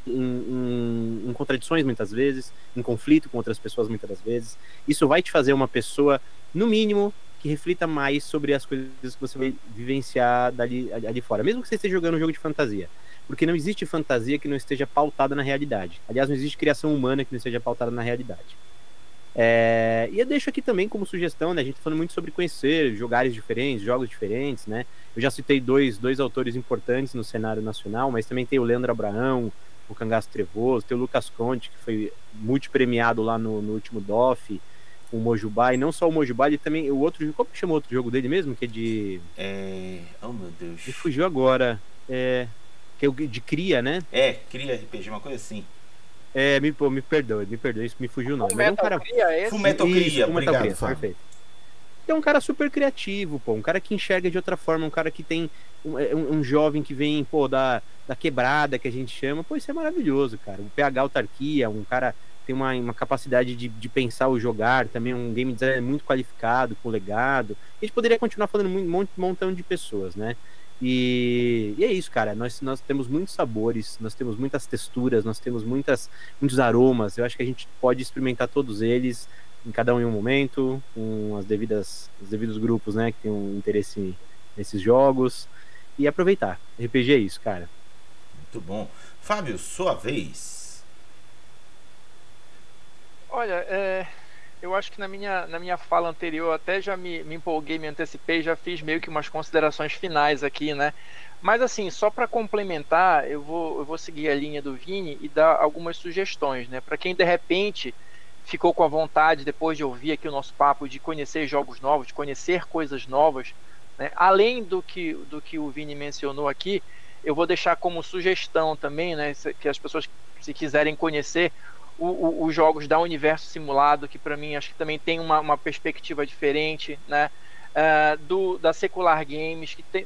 contradições muitas vezes, em conflito com outras pessoas muitas das vezes. Isso vai te fazer uma pessoa, no mínimo, que reflita mais sobre as coisas que você vai vivenciar ali fora. Mesmo que você esteja jogando um jogo de fantasia. Porque não existe fantasia que não esteja pautada na realidade. Aliás, não existe criação humana que não esteja pautada na realidade. E eu deixo aqui também como sugestão, né? A gente tá falando muito sobre conhecer jogares diferentes, jogos diferentes, né? Eu já citei dois autores importantes no cenário nacional, mas também tem o Leandro Abraão, o Cangaço Trevoso, tem o Lucas Conte, que foi multipremiado lá no último DOF, o Mojubá, e não só o Mojubá, ele também, o outro, como que chama o outro jogo dele mesmo? Que é de... Oh, meu Deus. Ele fugiu agora. Que é o de Cria, né? Cria RPG, uma coisa assim. Me perdoe, isso me fugiu o nome. Fullmetal Cria, Fullmetal Cria, obrigado, perfeito. é um cara super criativo, pô, um cara que enxerga de outra forma, um cara que tem um jovem que vem, pô, da quebrada, que a gente chama, pô, isso é maravilhoso, cara. O PH Autarquia, um cara tem uma capacidade de pensar o jogar, também um game designer muito qualificado, com legado. A gente poderia continuar falando um montão de pessoas, né? E é isso, cara. Nós temos muitos sabores, nós temos muitas texturas, nós temos muitos aromas. Eu acho que a gente pode experimentar todos eles, em cada um em um momento, com os devidos grupos, né, que tem um interesse nesses jogos, e aproveitar. RPG é isso, cara. Muito bom. Fábio, sua vez. Olha, eu acho que na minha fala anterior até já me empolguei, me antecipei, já fiz meio que umas considerações finais aqui, né? Mas assim, só para complementar, eu vou seguir a linha do Vini e dar algumas sugestões, né? Para quem de repente ficou com a vontade, depois de ouvir aqui o nosso papo, de conhecer jogos novos, de conhecer coisas novas, né? Além do que o Vini mencionou aqui, eu vou deixar como sugestão também, né? Que as pessoas, se quiserem conhecer os jogos da Universo Simulado, que para mim acho que também tem uma perspectiva diferente, né? Da Secular Games, que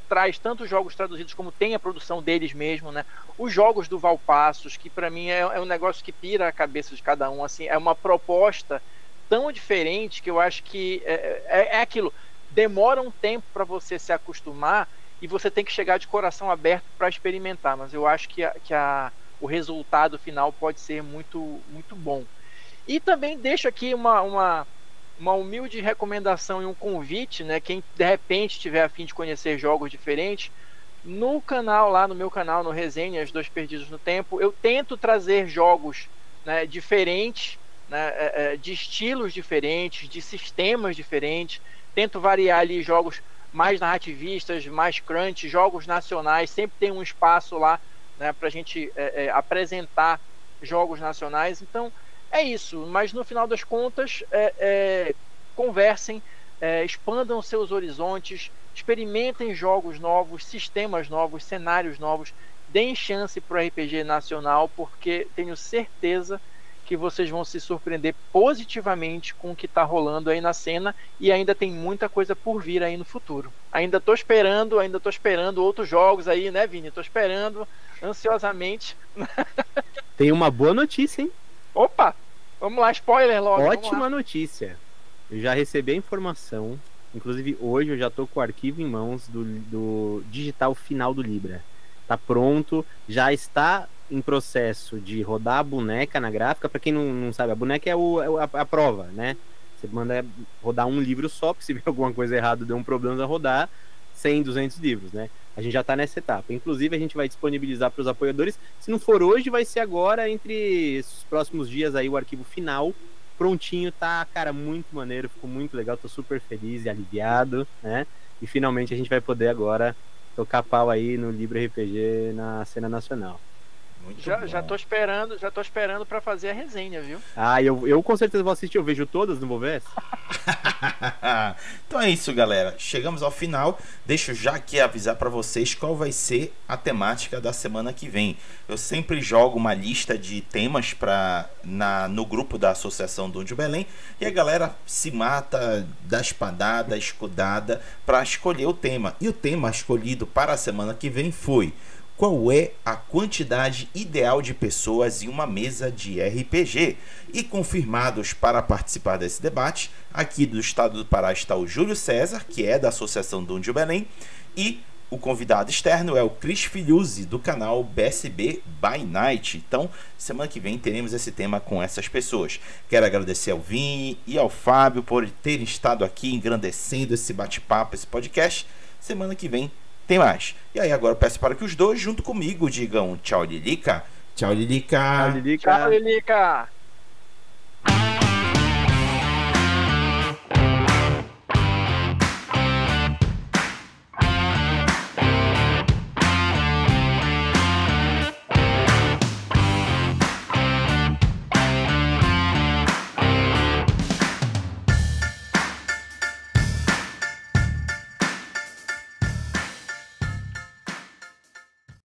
traz tanto jogos traduzidos como tem a produção deles mesmo, né? Os jogos do Valpassos, que para mim é um negócio que pira a cabeça de cada um, assim, é uma proposta tão diferente que eu acho que é aquilo, demora um tempo para você se acostumar e você tem que chegar de coração aberto para experimentar, mas eu acho que o resultado final pode ser muito, muito bom. E também deixo aqui uma humilde recomendação e um convite, né? Quem de repente tiver a fim de conhecer jogos diferentes, no meu canal, no Resenhas Dois Perdidos no Tempo, eu tento trazer jogos, né, diferentes, né, de estilos diferentes, de sistemas diferentes, tento variar ali jogos mais narrativistas, mais crunch, jogos nacionais, sempre tem um espaço lá, né, para a gente apresentar jogos nacionais. Então é isso, mas no final das contas conversem, expandam seus horizontes, experimentem jogos novos, sistemas novos, cenários novos, deem chance para o RPG nacional, porque tenho certeza que vocês vão se surpreender positivamente com o que está rolando aí na cena, e ainda tem muita coisa por vir aí no futuro. Ainda estou esperando outros jogos aí, né, Vini? Estou esperando ansiosamente. Tem uma boa notícia, hein? Opa! Vamos lá, spoiler logo. Ótima notícia. Eu já recebi a informação, inclusive hoje eu já tô com o arquivo em mãos do digital final do Libra. Tá pronto, já está em processo de rodar a boneca na gráfica. Para quem não sabe, a boneca é a prova, né? Você manda rodar um livro só, porque se vier alguma coisa errada, deu um problema, vai rodar 100, 200 livros, né? A gente já está nessa etapa. Inclusive, a gente vai disponibilizar para os apoiadores. Se não for hoje, vai ser agora, entre os próximos dias aí, o arquivo final prontinho. Tá, cara, muito maneiro, ficou muito legal, tô super feliz e aliviado, né? E finalmente a gente vai poder agora tocar pau aí no Livre RPG na cena nacional. Já tô esperando para fazer a resenha, viu? Eu com certeza vou assistir, eu vejo todas, não vou ver? Então é isso, galera, chegamos ao final. Deixa eu já aqui avisar para vocês qual vai ser a temática da semana que vem. Eu sempre jogo uma lista de temas no grupo da Associação Dungeon Belém, e a galera se mata, dá espadada, escudada para escolher o tema. E o tema escolhido para a semana que vem foi: qual é a quantidade ideal de pessoas em uma mesa de RPG? E confirmados para participar desse debate, aqui do estado do Pará está o Júlio César, que é da Associação Dungeon Belém, e o convidado externo é o Cris Filhuzzi, do canal BSB by Night. Então, semana que vem teremos esse tema com essas pessoas. Quero agradecer ao Vini e ao Fábio por terem estado aqui engrandecendo esse bate-papo, esse podcast. Semana que vem tem mais. E aí agora eu peço para que os dois, junto comigo, digam tchau, Lilica. Tchau, Lilica. Tchau, Lilica. Tchau, Lilica.